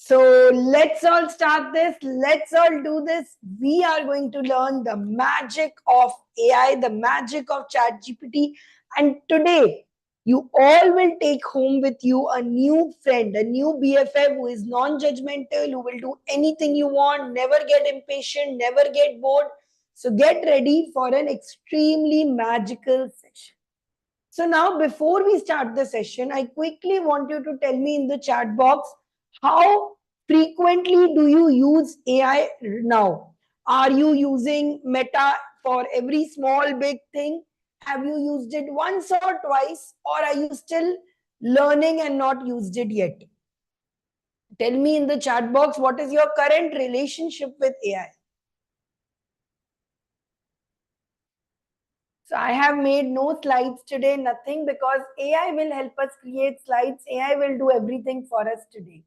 So let's all start this. Let's all do this. We are going to learn the magic of AI, the magic of ChatGPT. And today, you all will take home with you a new friend, a new BFF who is non-judgmental, who will do anything you want, never get impatient, never get bored. So get ready for an extremely magical session. So now, before we start the session, I quickly want you to tell me in the chat box, how frequently do you use AI now? Are you using Meta for every small big thing? Have you used it once or twice, or are you still learning and not used it yet? Tell me in the chat box, what is your current relationship with AI? So I have made no slides today, nothing, because AI will help us create slides. AI will do everything for us today.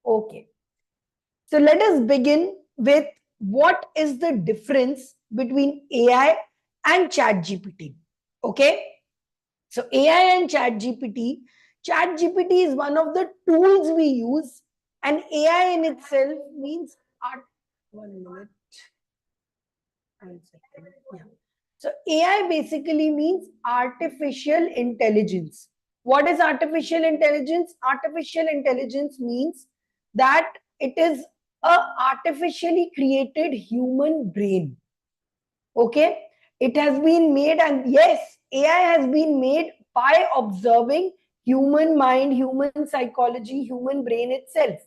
Okay. So let us begin with what is the difference between AI and ChatGPT. Okay. So AI and ChatGPT is one of the tools we use, and AI in itself means art. 1 minute. 1 second. Yeah. So AI basically means artificial intelligence. What is artificial intelligence? Artificial intelligence means that it is a artificially created human brain. Okay? It has been made, and yes, AI has been made by observing human mind, human psychology, human brain itself.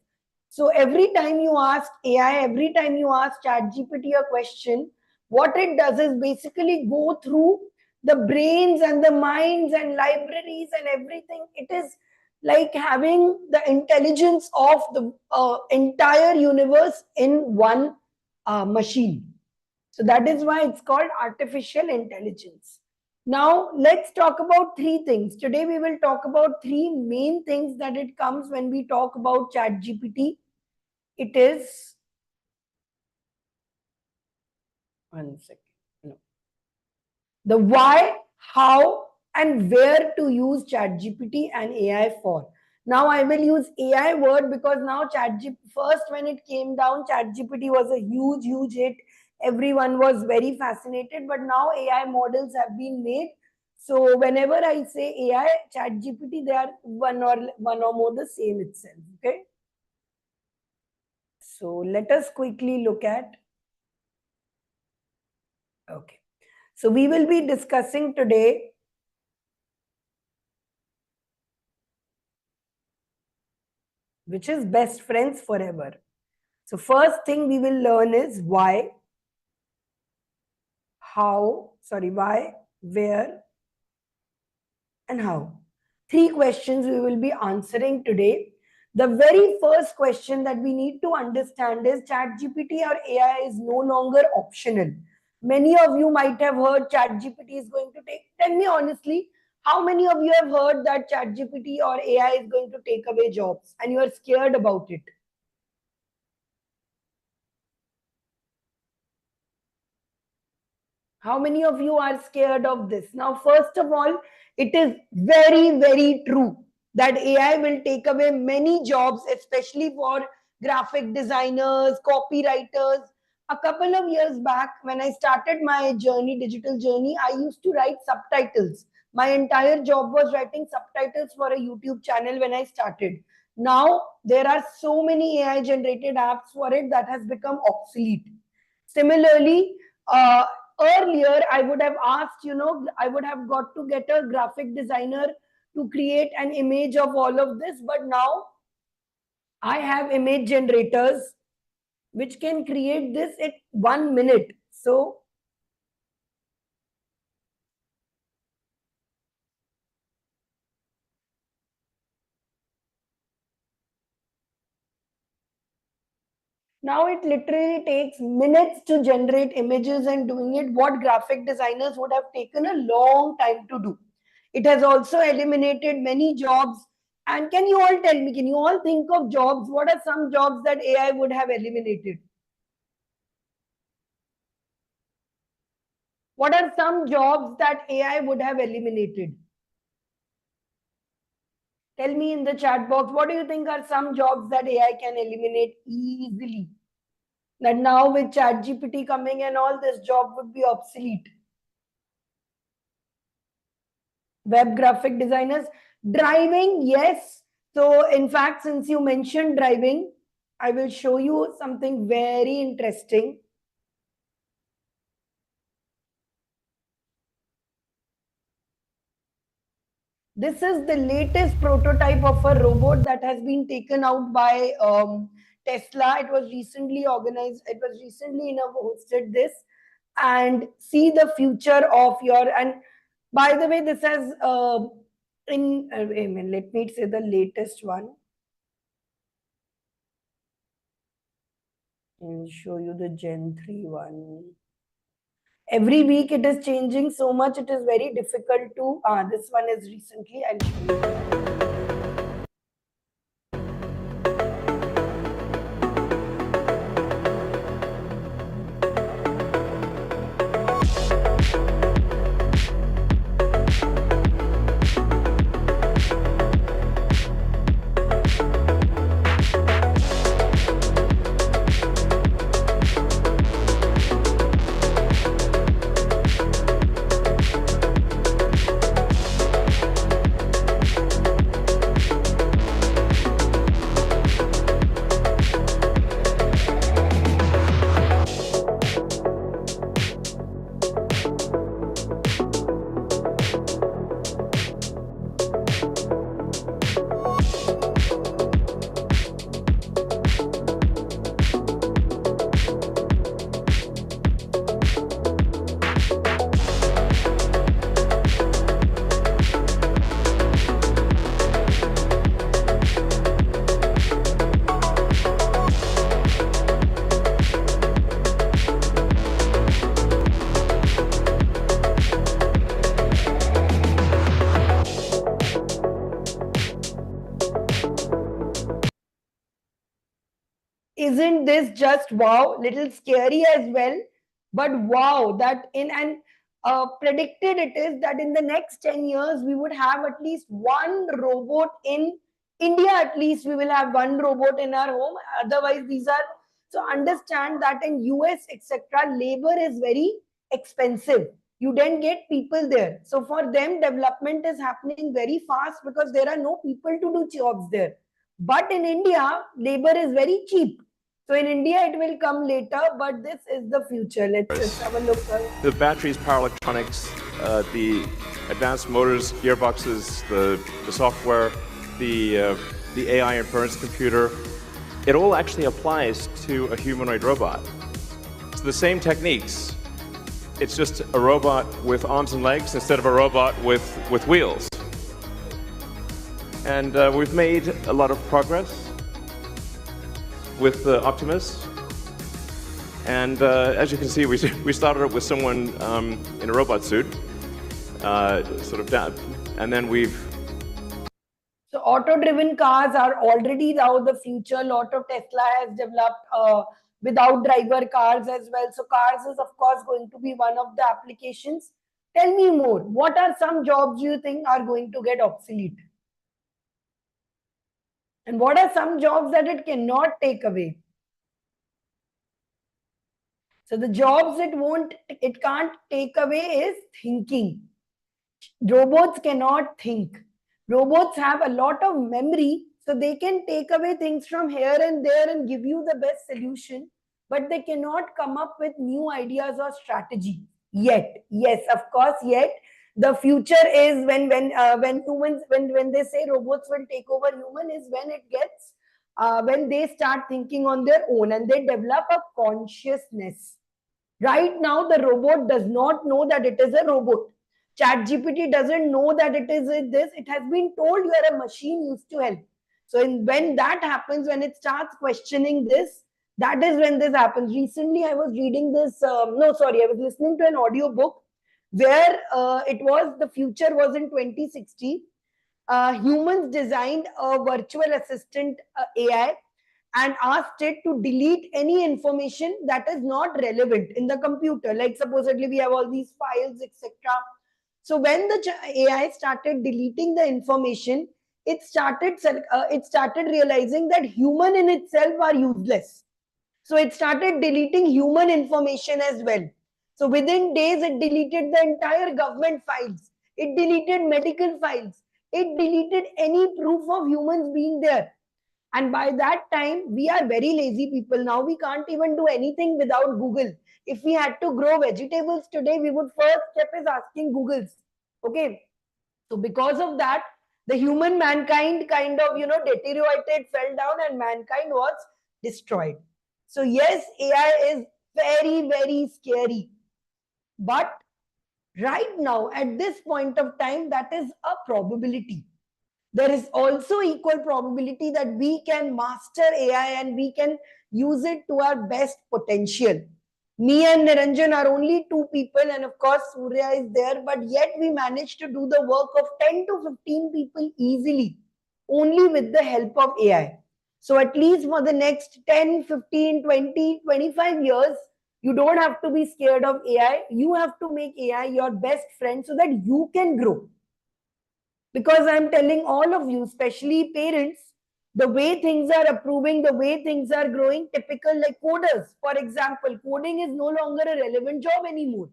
So every time you ask AI, every time you ask ChatGPT a question, what it does is basically go through the brains and the minds and libraries and everything. It is like having the intelligence of the entire universe in one machine. So that is why it's called artificial intelligence. Now let's talk about three things. Today we will talk about three main things that it comes when we talk about ChatGPT. It is 1 second. No. The why, how, and where to use ChatGPT and AI for. Now I will use AI word because now ChatGPT, first when it came down, ChatGPT was a huge hit. Everyone was very fascinated, but now AI models have been made. So whenever I say AI, ChatGPT, they are one or more the same itself. Okay. So let us quickly look at. Okay. So we will be discussing today which is best friends forever. So first thing we will learn is why, why, where, and how. Three questions we will be answering today. The very first question that we need to understand is ChatGPT or AI is no longer optional. Many of you might have heard ChatGPT is going to take, tell me honestly, how many of you have heard that ChatGPT or AI is going to take away jobs and you are scared about it? How many of you are scared of this? Now, first of all, it is very true that AI will take away many jobs, especially for graphic designers, copywriters. A couple of years back, when I started my journey, digital journey, I used to write subtitles. My entire job was writing subtitles for a YouTube channel when I started. Now, there are so many AI generated apps for it that has become obsolete. Similarly, earlier I would have asked, I would have got to get a graphic designer to create an image of all of this, but now I have image generators which can create this at 1 minute. So now it literally takes minutes to generate images, and doing it what graphic designers would have taken a long time to do. It has also eliminated many jobs. And can you all tell me, can you all think of jobs? What are some jobs that AI would have eliminated? What are some jobs that AI would have eliminated? Tell me in the chat box, what do you think are some jobs that AI can eliminate easily? That now with ChatGPT coming and all, this job would be obsolete. Web graphic designers. Driving, yes. So in fact, since you mentioned driving, I will show you something very interesting. This is the latest prototype of a robot that has been taken out by Tesla. It was recently organized. It was recently hosted this, and see the future of your. And by the way, this has let me say the latest one. I'll show you the Gen 3 one. Every week it is changing so much, it is very difficult to. This one is recently. I'll show you. Isn't this just wow? Little scary as well, but wow, that in and predicted it is that in the next 10 years we would have at least one robot in India. At least we will have one robot in our home. Otherwise, these are, so understand that in US, etc., labor is very expensive. You then get people there. So for them, development is happening very fast because there are no people to do jobs there. But in India, labor is very cheap. So in India, it will come later, but this is the future. Let's have a look. The batteries, power electronics, the advanced motors, gearboxes, the software, the AI inference computer, it all actually applies to a humanoid robot. It's the same techniques. It's just a robot with arms and legs instead of a robot with wheels. And we've made a lot of progress with Optimus. And as you can see, we started it with someone in a robot suit, sort of down, and then we've... So auto-driven cars are already now the future. A lot of Tesla has developed without driver cars as well. So cars is of course going to be one of the applications. Tell me more. What are some jobs you think are going to get obsolete? And what are some jobs that it cannot take away? So the jobs it can't take away is thinking. Robots cannot think. Robots have a lot of memory, so they can take away things from here and there and give you the best solution, but they cannot come up with new ideas or strategy yet. Yes, of course, yet. The future is when humans, when they say robots will take over human, is when it gets when they start thinking on their own and they develop a consciousness. Right now, the robot does not know that it is a robot. ChatGPT doesn't know that it is this. It has been told you are a machine used to help. So when that happens, when it starts questioning this, that is when this happens. Recently, I was reading this. I was listening to an audio book where it was the future was in 2060. Humans designed a virtual assistant AI and asked it to delete any information that is not relevant in the computer. Like supposedly we have all these files, etc. So when the AI started deleting the information, it started realizing that human in itself are useless. So it started deleting human information as well. So within days, it deleted the entire government files. It deleted medical files. It deleted any proof of humans being there. And by that time, we are very lazy people. Now we can't even do anything without Google. If we had to grow vegetables today, we would first step is asking Googles. Okay. So because of that, the human mankind kind of, deteriorated, fell down, and mankind was destroyed. So yes, AI is very, very scary. But right now, at this point of time, that is a probability. There is also equal probability that we can master AI and we can use it to our best potential. Me and Niranjan are only two people, and of course, Surya is there, but yet we managed to do the work of 10 to 15 people easily, only with the help of AI. So, at least for the next 10, 15, 20, 25 years, you don't have to be scared of AI. You have to make AI your best friend so that you can grow. Because I'm telling all of you, especially parents, the way things are approving, the way things are growing, typical like coders. For example, coding is no longer a relevant job anymore.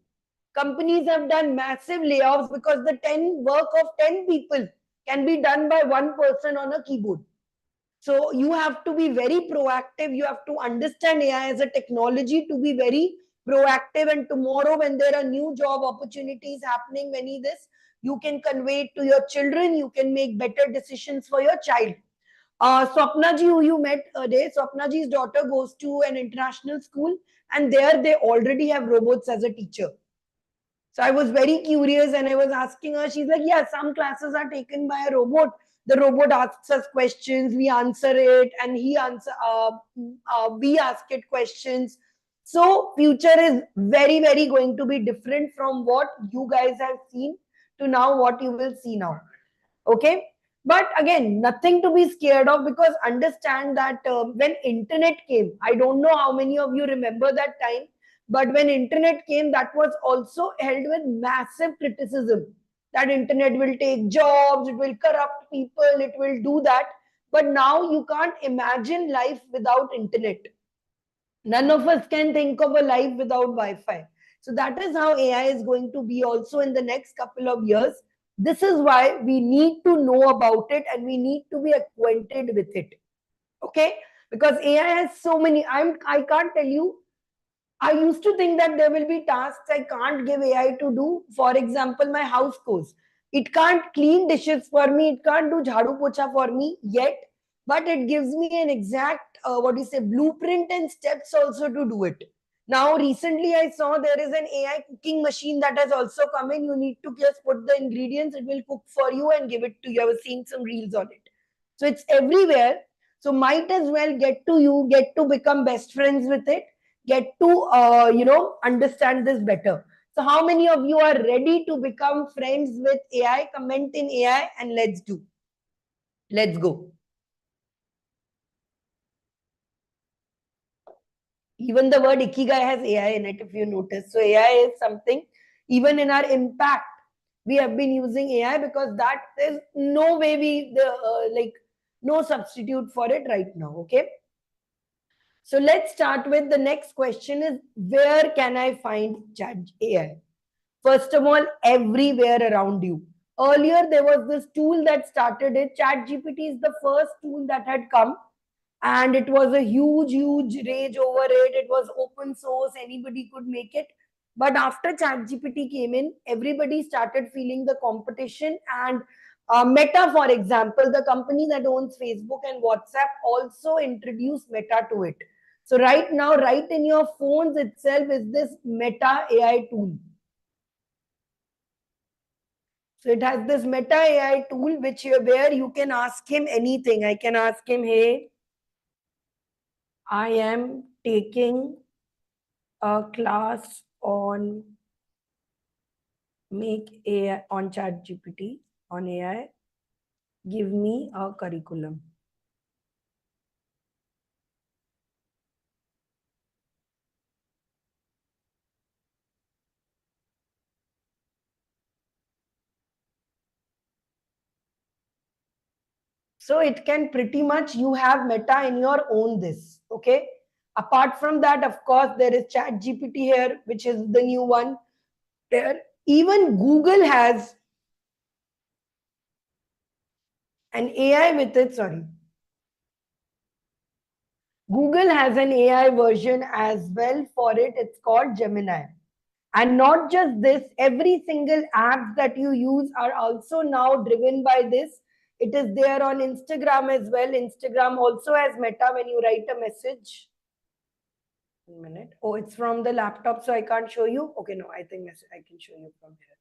Companies have done massive layoffs because the 10 work of 10 people can be done by one person on a keyboard. So you have to be very proactive. You have to understand AI as a technology to be very proactive. And tomorrow, when there are new job opportunities happening, many this, you can convey it to your children. You can make better decisions for your child. Swapna ji, who you met today, Swapna ji's daughter goes to an international school, and there they already have robots as a teacher. So I was very curious and I was asking her, she's like, yeah, some classes are taken by a robot. The robot asks us questions, we answer it, and we ask it questions. So future is very, very going to be different from what you guys have seen to now what you will see now. Okay. But again, nothing to be scared of, because understand that when internet came, I don't know how many of you remember that time, but when internet came, that was also held with massive criticism that internet will take jobs, it will corrupt people, it will do that. But now you can't imagine life without internet. None of us can think of a life without Wi-Fi. So that is how AI is going to be also in the next couple of years. This is why we need to know about it and we need to be acquainted with it. Okay? Because AI has so many. I can't tell you. I used to think that there will be tasks I can't give AI to do. For example, my house chores. It can't clean dishes for me. It can't do jhadu pocha for me yet, but it gives me an exact what do you say blueprint and steps also to do it. Now, recently I saw there is an AI cooking machine that has also come in. You need to just put the ingredients; it will cook for you and give it to you. I was seeing some reels on it, so it's everywhere. So might as well get to become best friends with it, get to understand this better. So how many of you are ready to become friends with AI? Comment in AI and let's go. Even the word ikigai has AI in it, if you notice. So AI is something, even in our impact, we have been using AI, because that is no way no substitute for it right now. Okay. So let's start with the next question is, where can I find chat AI? First of all, everywhere around you. Earlier, there was this tool that started it. ChatGPT is the first tool that had come, and it was a huge, huge rage over it. It was open source, anybody could make it. But after ChatGPT came in, everybody started feeling the competition. And Meta, for example, the company that owns Facebook and WhatsApp, also introduced Meta to it. So right now, right in your phones itself is this Meta AI tool. So it has this Meta AI tool where you can ask him anything. I can ask him, hey, I am taking a class on make AI on ChatGPT on AI. Give me a curriculum. So it can pretty much, you have Meta in your own this. Okay. Apart from that, of course, there is ChatGPT here, which is the new one. There, even Google has an AI with it. Sorry. Google has an AI version as well for it. It's called Gemini. And not just this, every single app that you use are also now driven by this. It is there on Instagram as well. Instagram also has Meta when you write a message. 1 minute. Oh, it's from the laptop, so I can't show you. Okay, no, I think I can show you from here.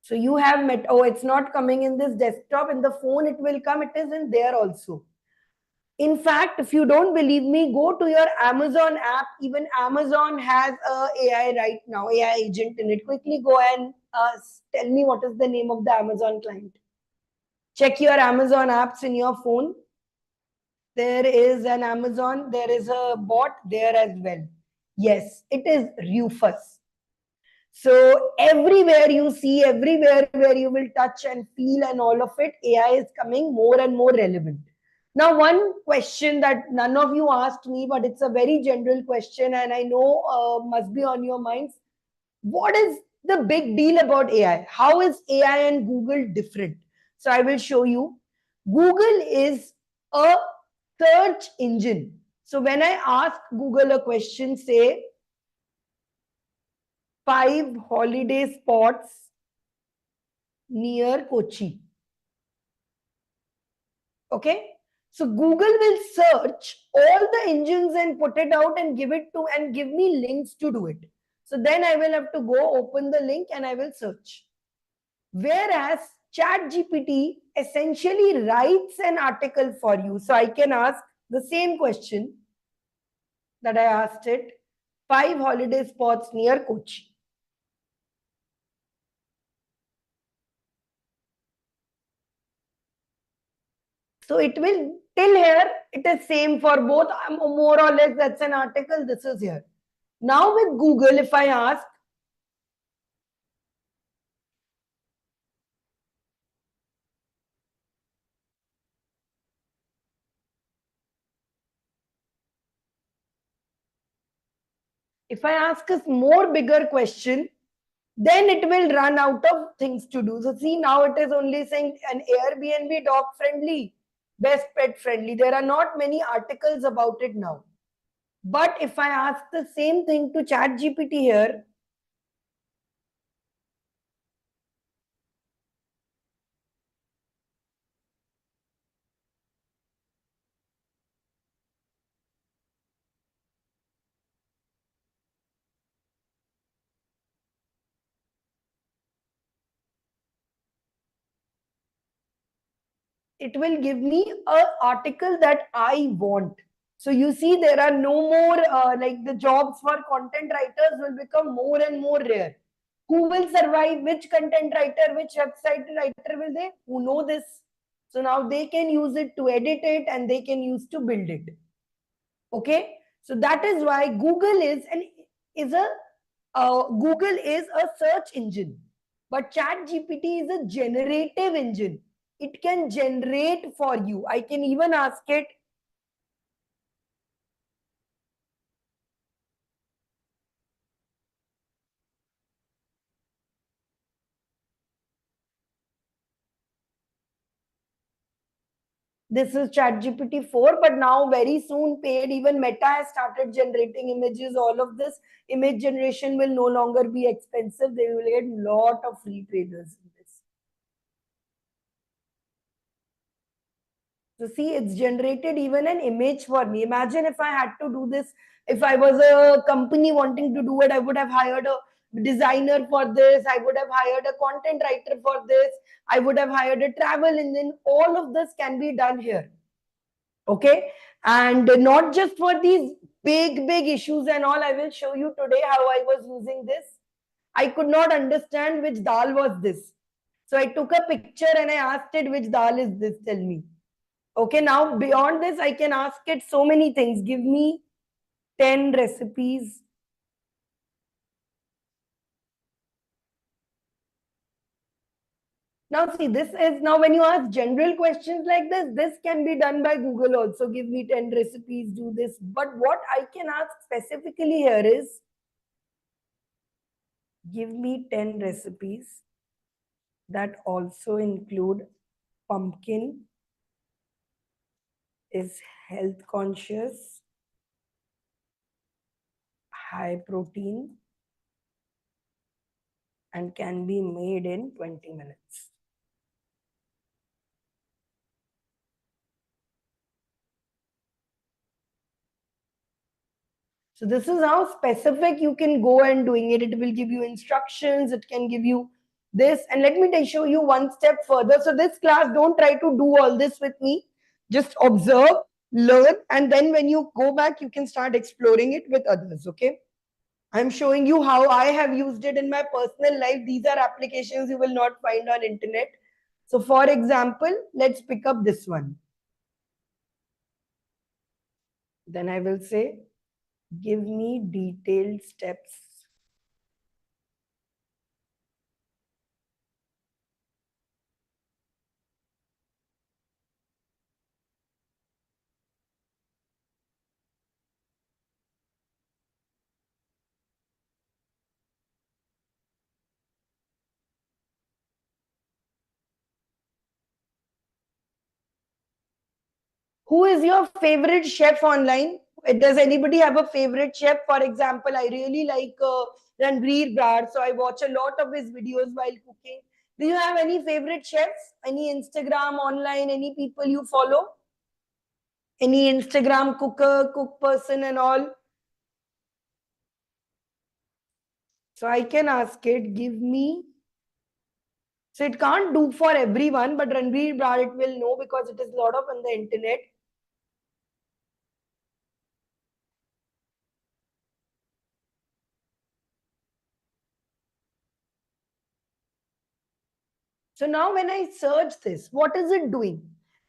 So you have Meta. Oh, it's not coming in this desktop. In the phone, it will come. It is in there also. In fact, if you don't believe me, go to your Amazon app. Even Amazon has a AI right now, AI agent in it. Quickly go and tell me what is the name of the Amazon client. Check your Amazon apps in your phone. There is an Amazon, there is a bot there as well. Yes, it is Rufus. So everywhere you see, everywhere where you will touch and feel and all of it, AI is coming more and more relevant. Now, one question that none of you asked me, but it's a very general question and I know must be on your minds. What is the big deal about AI? How is AI and Google different? So I will show you. Google is a search engine. So when I ask Google a question, say 5 holiday spots near Kochi. Okay. So Google will search all the engines and put it out and give it to and give me links to do it. So then I will have to go open the link and I will search. Whereas ChatGPT essentially writes an article for you. So I can ask the same question that I asked it, 5 holiday spots near Kochi. So it will, till here, it is same for both, more or less, that's an article, this is here. Now with Google, if I ask, if I ask a more bigger question, then it will run out of things to do. So see, now it is only saying an Airbnb dog friendly, best pet friendly. There are not many articles about it now. But if I ask the same thing to ChatGPT here, it will give me an article that I want. So you see, there are no more like the jobs for content writers will become more and more rare. Who will survive? Which content writer, which website writer will they? Who know this? So now they can use it to edit it and they can use to build it. Okay, so that is why Google is a Google is a search engine, but ChatGPT is a generative engine. It can generate for you. I can even ask it, this is ChatGPT 4, but now very soon paid, even Meta has started generating images. All of this image generation will no longer be expensive. They will get a lot of free traders in this. So see, it's generated even an image for me. Imagine if I had to do this, if I was a company wanting to do it, I would have hired a designer for this. I would have hired a content writer for this. I would have hired a travel engine. All of this can be done here. Okay. And not just for these big issues and all, I will show you today how I was using this. I could not understand which dal was this. So I took a picture and I asked it, which dal is this? Tell me. Okay, now beyond this, I can ask it so many things. Give me 10 recipes. Now see, this is, now when you ask general questions like this can be done by Google also. Give me 10 recipes, do this. But what I can ask specifically here is, give me 10 recipes that also include pumpkin, is health conscious, high protein, and can be made in 20 minutes. So this is how specific you can go and doing it. It will give you instructions. It can give you this. And let me show you one step further. So this class, don't try to do all this with me. Just observe, learn, and then when you go back, you can start exploring it with others. Okay. I'm showing you how I have used it in my personal life. These are applications you will not find on internet. So for example, let's pick up this one. Then I will say, give me detailed steps. Who is your favorite chef online? Does anybody have a favorite chef? For example, I really like Ranveer Brar, so I watch a lot of his videos while cooking. Do you have any favorite chefs? Any Instagram online? Any people you follow? Any Instagram cooker, cook person and all? So I can ask it, give me. So it can't do for everyone, but Ranveer Brar it will know because it is a lot of on the internet. So now when I search this, what is it doing?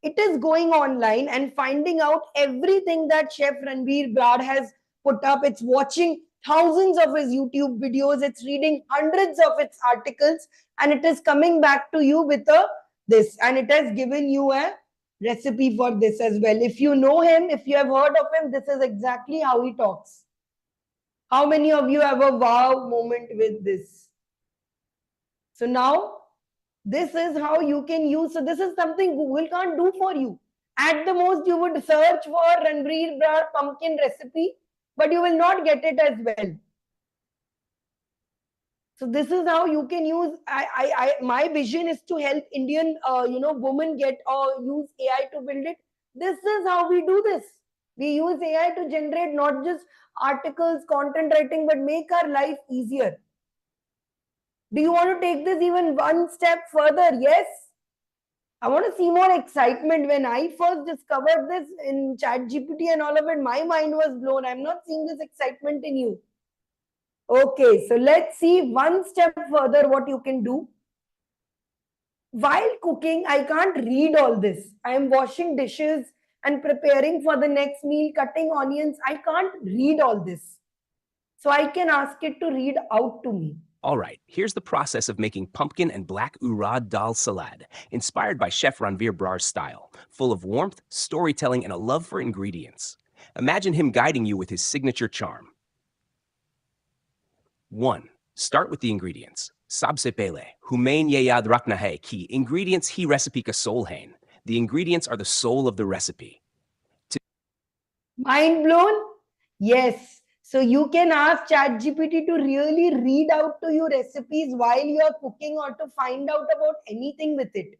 It is going online and finding out everything that Chef Ranveer Brar has put up. It's watching thousands of his YouTube videos. It's reading hundreds of its articles and it is coming back to you with this. And it has given you a recipe for this as well. If you know him, if you have heard of him, this is exactly how he talks. How many of you have a wow moment with this? So now this is how you can use. So this is something Google can't do for you. At the most, you would search for Ranveer Brar pumpkin recipe, but you will not get it as well. So this is how you can use. My vision is to help Indian, women get or use AI to build it. This is how we do this. We use AI to generate not just articles, content writing, but make our life easier. Do you want to take this even one step further? Yes. I want to see more excitement. When I first discovered this in ChatGPT and all of it, my mind was blown. I'm not seeing this excitement in you. Okay, so let's see one step further what you can do. While cooking, I can't read all this. I am washing dishes and preparing for the next meal, cutting onions. I can't read all this. So I can ask it to read out to me. All right, here's the process of making pumpkin and black urad dal salad, inspired by Chef Ranveer Brar's style, full of warmth, storytelling, and a love for ingredients. Imagine him guiding you with his signature charm. 1. Start with the ingredients. Sabse pele, humain ye yad rakna hai ki ingredients hi recipe ka soul hain. The ingredients are the soul of the recipe. Mind blown? Yes. So you can ask ChatGPT to really read out to you recipes while you are cooking or to find out about anything with it.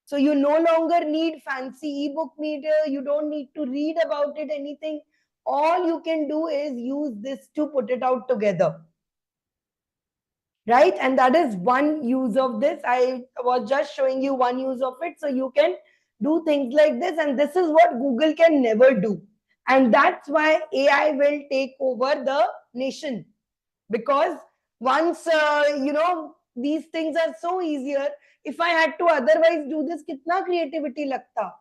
So you no longer need fancy ebook meter. You don't need to read about it, anything. All you can do is use this to put it out together. Right? And that is one use of this. I was just showing you one use of it. So you can do things like this. And this is what Google can never do. And that's why AI will take over the nation. Because once, these things are so easier. If I had to otherwise do this, kitna creativity lagta.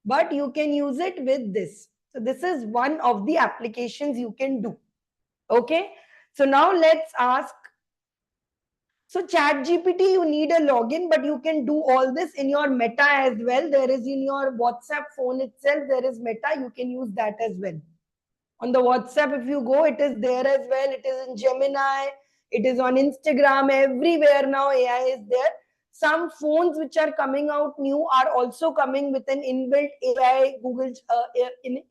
But you can use it with this. So this is one of the applications you can do. Okay. So now let's ask. So ChatGPT, you need a login, but you can do all this in your Meta as well. There is in your WhatsApp phone itself, there is Meta. You can use that as well. On the WhatsApp, if you go, it is there as well. It is in Gemini. It is on Instagram. Everywhere now AI is there. Some phones which are coming out new are also coming with an inbuilt AI, Google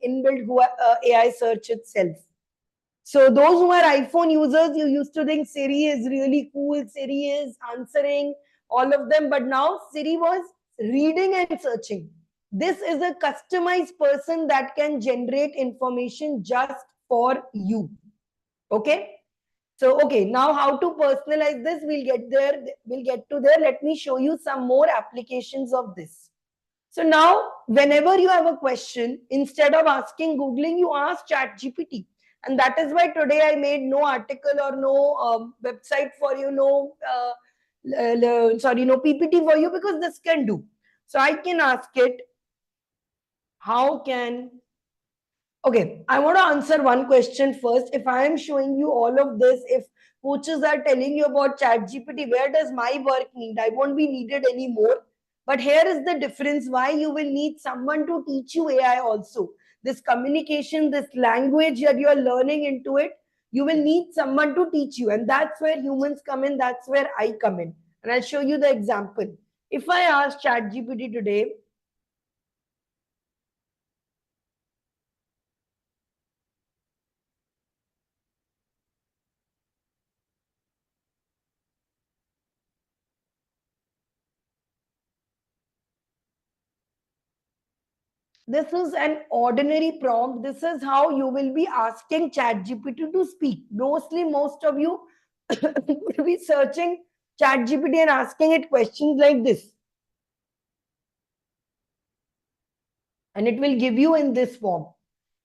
inbuilt AI search itself. So those who are iPhone users, you used to think Siri is really cool. Siri is answering all of them, but now Siri was reading and searching. This is a customized person that can generate information just for you. Okay. So, okay, now how to personalize this? We'll get there. We'll get to there. Let me show you some more applications of this. So now, whenever you have a question, instead of asking Googling, you ask ChatGPT. And that is why today I made no article or no website for you, no PPT for you, because this can do. So I can ask it, how can, okay, I want to answer one question first. If I am showing you all of this, if coaches are telling you about ChatGPT, where does my work need? I won't be needed anymore. But here is the difference why you will need someone to teach you AI also. This communication, this language that you are learning into it, you will need someone to teach you. And that's where humans come in. That's where I come in. And I'll show you the example. If I ask ChatGPT today, this is an ordinary prompt. This is how you will be asking ChatGPT to speak. Mostly, most of you will be searching ChatGPT and asking it questions like this. And it will give you in this form.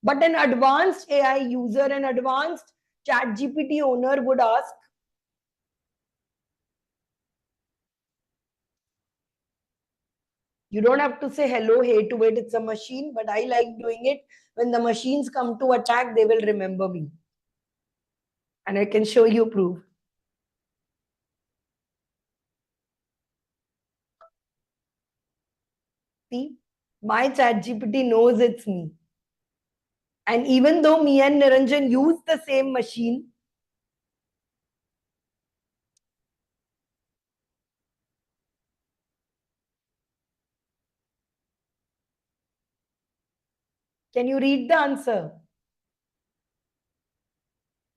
But an advanced AI user, an advanced ChatGPT owner would ask, you don't have to say hello, hey to it, it's a machine, but I like doing it. When the machines come to attack, they will remember me. And I can show you proof. See, my ChatGPT knows it's me. And even though me and Niranjan use the same machine, can you read the answer?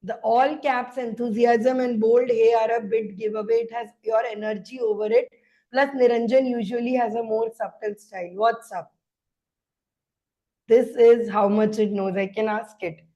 The all caps enthusiasm and bold hey are a bit giveaway. It has pure energy over it. Plus, Niranjan usually has a more subtle style. What's up? This is how much it knows. I can ask it.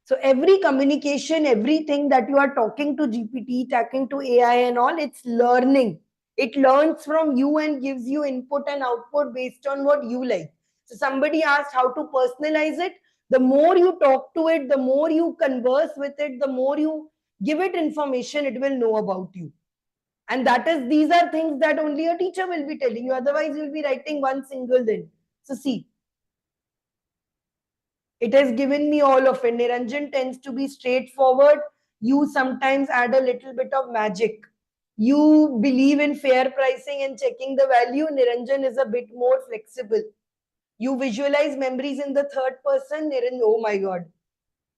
So every communication, everything that you are talking to GPT, talking to AI and all, it's learning. It learns from you and gives you input and output based on what you like. So somebody asked how to personalize it. The more you talk to it, the more you converse with it, the more you give it information, it will know about you. And that is, these are things that only a teacher will be telling you. Otherwise, you'll be writing one single thing. So see, it has given me all of it. Niranjan tends to be straightforward. You sometimes add a little bit of magic. You believe in fair pricing and checking the value. Niranjan is a bit more flexible. You visualize memories in the third person. Niranjan, oh my God,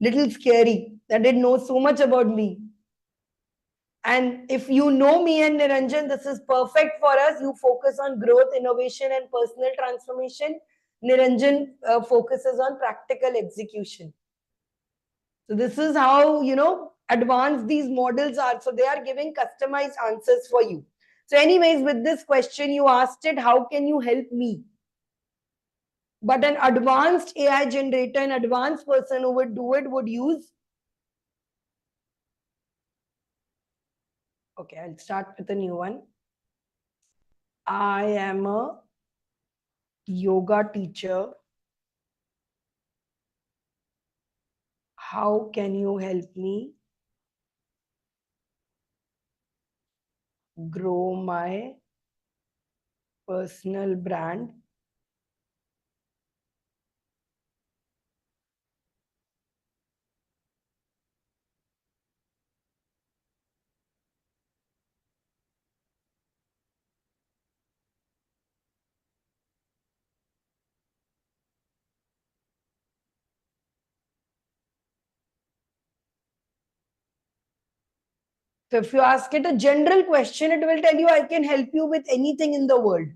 little scary that it knows so much about me. And if you know me and Niranjan, this is perfect for us. You focus on growth, innovation, and personal transformation. Niranjan focuses on practical execution. So this is how, advanced these models are. So they are giving customized answers for you. So anyways, with this question, you asked it, how can you help me? But an advanced AI generator, an advanced person who would do it would use. Okay, I'll start with a new one. I am a yoga teacher. How can you help me grow my personal brand So if you ask it a general question, it will tell you, I can help you with anything in the world.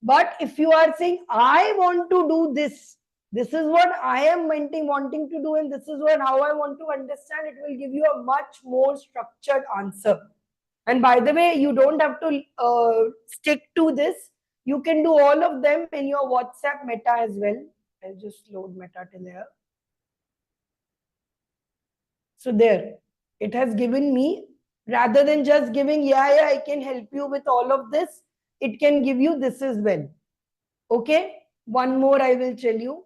But if you are saying, I want to do this is what I am wanting to do, and this is what how I want to understand, it will give you a much more structured answer. And by the way, you don't have to stick to this. You can do all of them in your WhatsApp Meta as well. I'll just load Meta till here. So there, it has given me, rather than just giving, yeah, I can help you with all of this, it can give you this as well. Okay, one more I will tell you.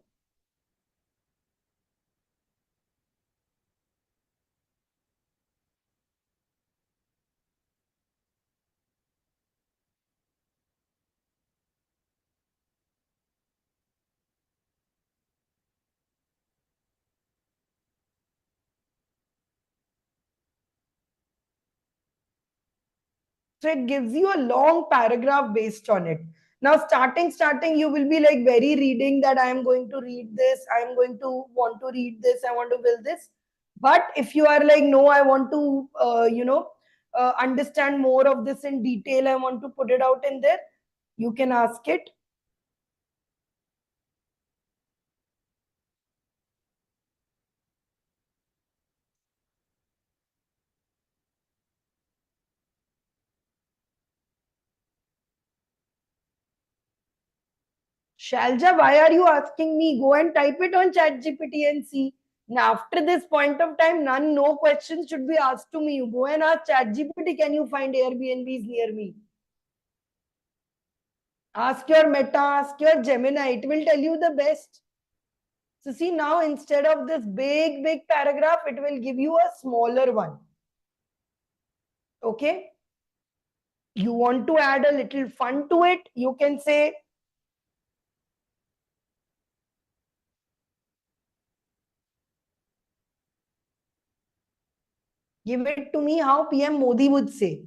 So it gives you a long paragraph based on it. Now, starting, you will be like very reading that I am going to read this, I am going to want to read this, I want to build this. But if you are like, no, I want to, understand more of this in detail, I want to put it out in there, you can ask it. Shalja, why are you asking me? Go and type it on ChatGPT and see. Now, after this point of time, no questions should be asked to me. You go and ask ChatGPT, can you find Airbnbs near me? Ask your Meta, ask your Gemini. It will tell you the best. So see, now instead of this big paragraph, it will give you a smaller one. Okay? You want to add a little fun to it, you can say, give it to me how PM Modi would say.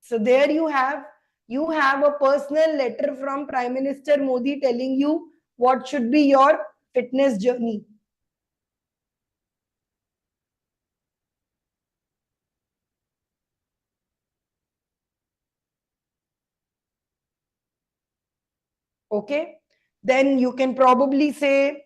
So there you have a personal letter from Prime Minister Modi telling you what should be your fitness journey. Okay, then you can probably say,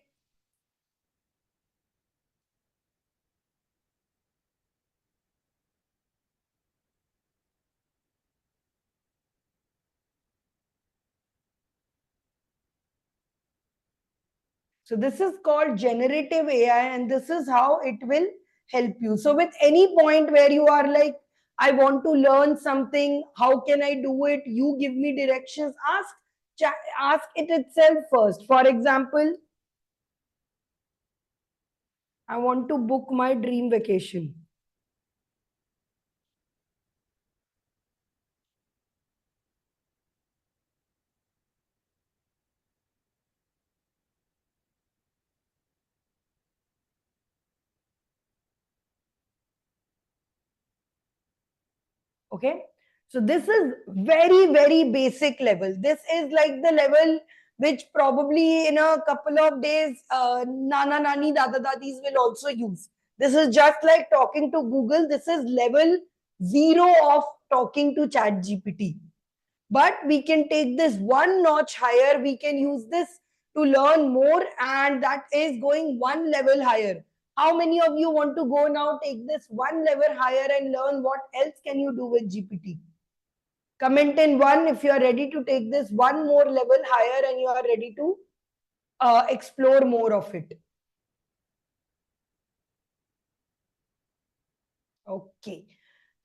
so this is called generative AI, and this is how it will help you. So with any point where you are like, I want to learn something, how can I do it? You give me directions, ask it itself first. For example, I want to book my dream vacation. Okay, so this is very basic level. This is like the level which probably in a couple of days nana nani dada dadis will also use. This is just like talking to Google. This is level 0 of talking to ChatGPT. But we can take this one notch higher. We can use this to learn more, and that is going one level higher. How many of you want to go now, take this one level higher and learn what else can you do with GPT? Comment in one if you are ready to take this one more level higher and you are ready to explore more of it. Okay.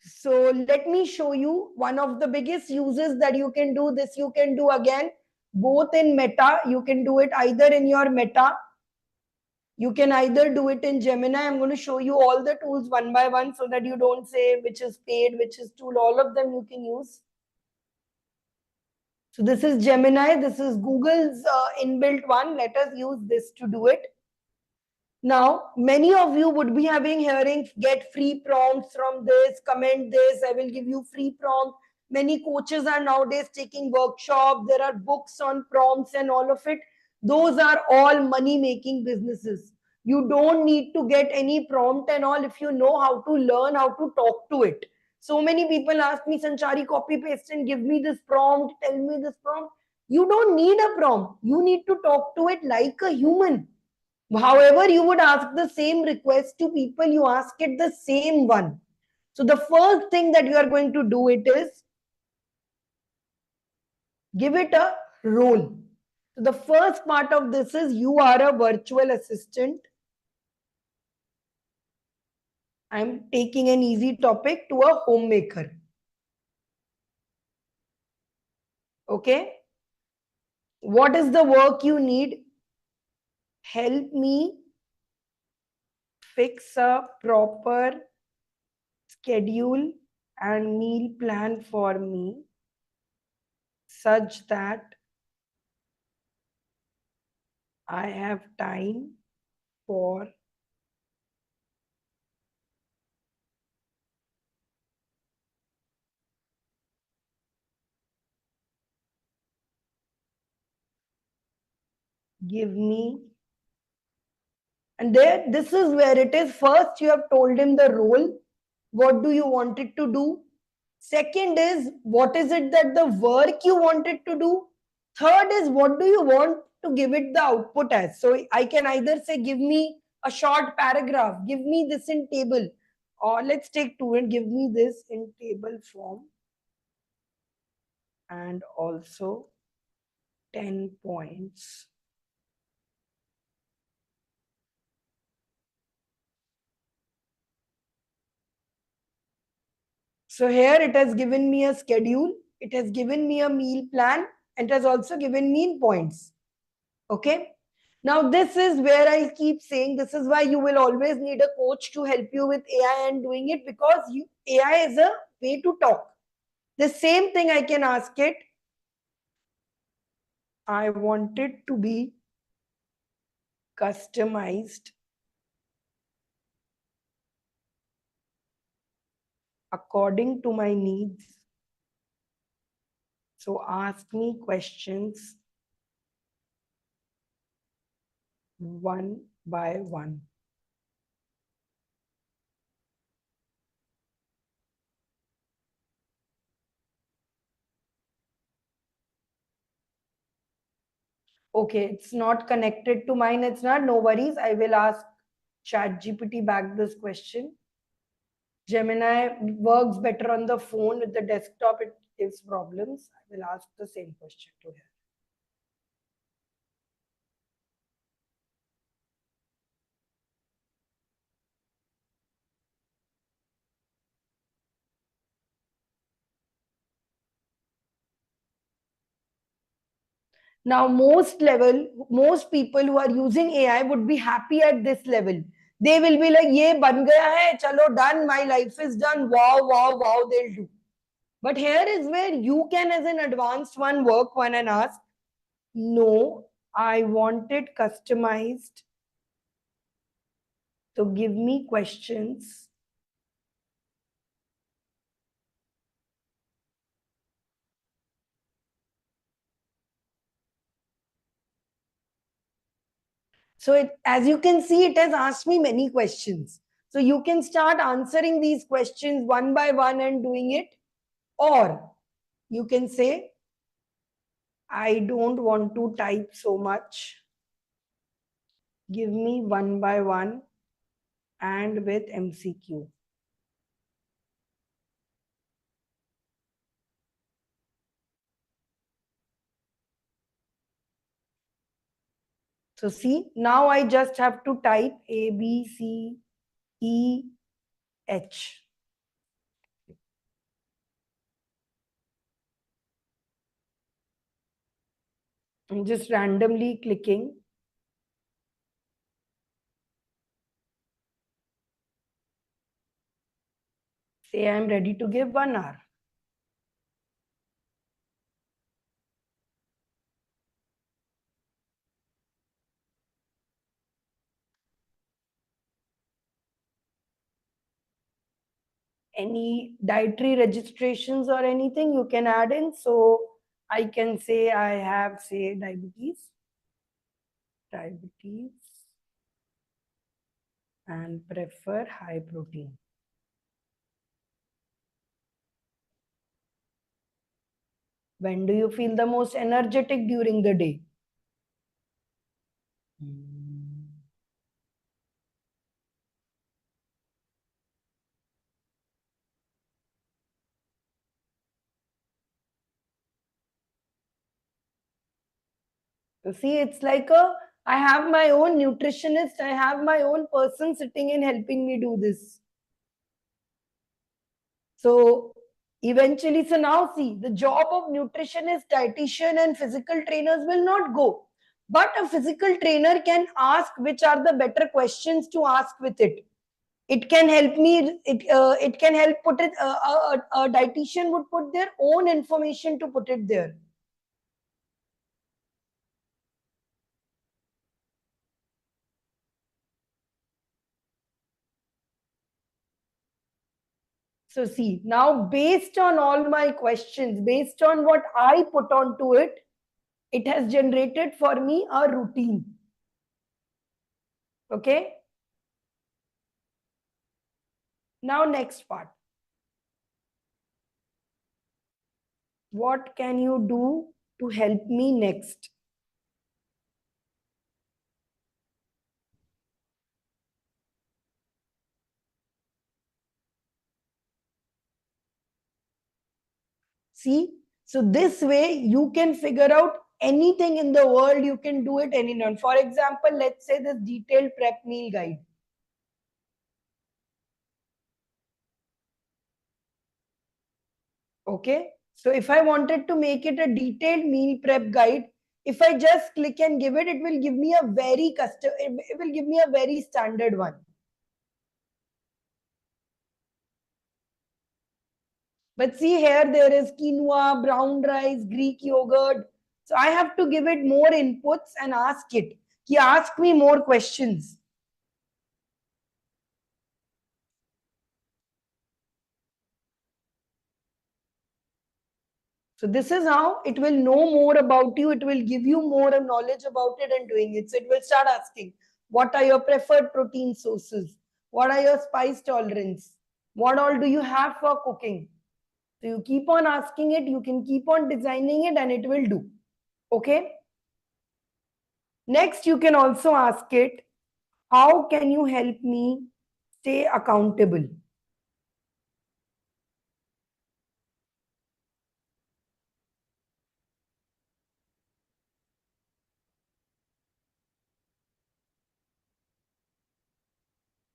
So let me show you one of the biggest uses that you can do this. You can do again, both in Meta. You can do it either in your Meta. You can either do it in Gemini. I'm going to show you all the tools one by one so that you don't say which is paid, which is tool. All of them you can use. So this is Gemini. This is Google's inbuilt one. Let us use this to do it. Now, many of you would be hearing, get free prompts from this, comment this, I will give you free prompt. Many coaches are nowadays taking workshops. There are books on prompts and all of it. Those are all money-making businesses. You don't need to get any prompt and all if you know how to learn how to talk to it. So many people ask me, Sanchari, copy paste and give me this prompt, tell me this prompt. You don't need a prompt. You need to talk to it like a human. However, you would ask the same request to people, you ask it the same one. So the first thing that you are going to do it is give it a role. So the first part of this is you are a virtual assistant. I'm taking an easy topic to a homemaker. Okay. What is the work you need? Help me fix a proper schedule and meal plan for me such that I have time for give me. And there, this is where it is. First, you have told him the role. What do you want it to do? Second is, what is it that the work you want it to do? Third is, what do you want to give it the output as? So I can either say, give me a short paragraph, give me this in table, or let's take two and give me this in table form, and also 10 points. So here it has given me a schedule, it has given me a meal plan, and it has also given me in points. Okay. Now this is where I keep saying this is why you will always need a coach to help you with AI and doing it, because AI is a way to talk. The same thing I can ask it. I want it to be customized according to my needs. So ask me questions one by one. Okay, it's not connected to mine. It's not, no worries. I will ask ChatGPT back this question. Gemini works better on the phone. With the desktop, it gives problems. I will ask the same question to her. Now, most people who are using AI would be happy at this level. They will be like, "Ye ban gaya hai, chalo done. My life is done. Wow, wow, wow." They'll do. But here is where you can, as an advanced one, work one and ask, "No, I want it customized. So give me questions So as you can see, it has asked me many questions. So you can start answering these questions one by one and doing it. Or you can say, I don't want to type so much. Give me one by one and with MCQ. So see, now I just have to type A, B, C, E, H. I'm just randomly clicking. Say I'm ready to give 1 hour. Any dietary registrations or anything you can add in. So I can say I have, say, diabetes. and prefer high protein. When do you feel the most energetic during the day? So see, it's like I have my own nutritionist, I have my own person sitting and helping me do this. So eventually, so now see, the job of nutritionist, dietitian, and physical trainers will not go. But a physical trainer can ask which are the better questions to ask with it. It can help me, it can help put it, a dietitian would put their own information to put it there. So see, now based on all my questions, based on what I put onto it, it has generated for me a routine. Okay. Now next part. What can you do to help me next? See, so this way you can figure out anything in the world, you can do it anyone. For example, let's say this detailed prep meal guide. Okay. So if I wanted to make it a detailed meal prep guide, if I just click and give it, it will give me a very custom, it will give me a very standard one. But see here, there is quinoa, brown rice, Greek yogurt. So I have to give it more inputs and ask it. Ask me more questions. So this is how it will know more about you. It will give you more knowledge about it and doing it. So it will start asking, what are your preferred protein sources? What are your spice tolerance? What all do you have for cooking? So you keep on asking it, you can keep on designing it and it will do. Okay. Next, you can also ask it, how can you help me stay accountable?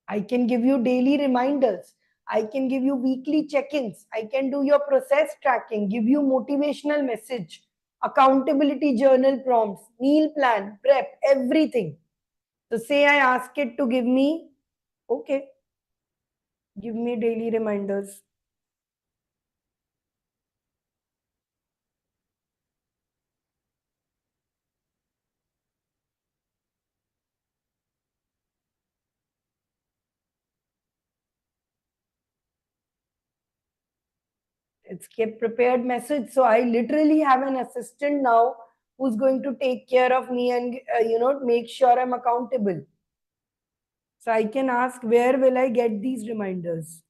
I can give you daily reminders. I can give you weekly check-ins. I can do your process tracking, give you motivational message, accountability journal prompts, meal plan, prep, everything. So say I ask it to give me, okay, give me daily reminders. It's kept prepared message. So I literally have an assistant now who's going to take care of me and make sure I'm accountable. So I can ask, where will I get these reminders?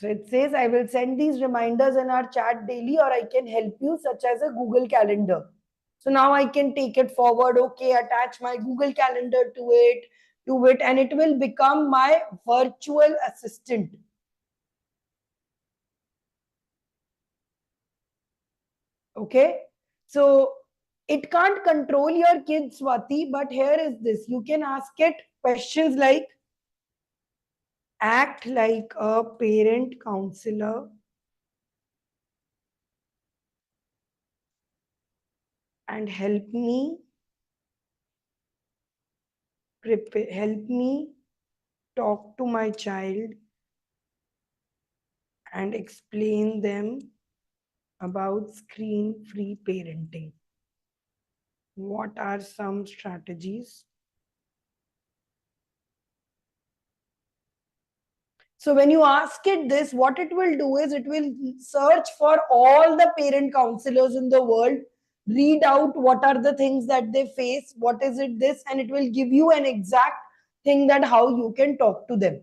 So it says, I will send these reminders in our chat daily, or I can help you, such as a Google Calendar. So now I can take it forward. Okay, attach my Google Calendar to it, and it will become my virtual assistant. Okay. So it can't control your kids, Swati, but here is this. You can ask it questions like, act like a parent counselor and help me talk to my child and explain them about screen-free parenting. What are some strategies? So when you ask it this, what it will do is it will search for all the parent counselors in the world, read out what are the things that they face, what is it this, and it will give you an exact thing that how you can talk to them.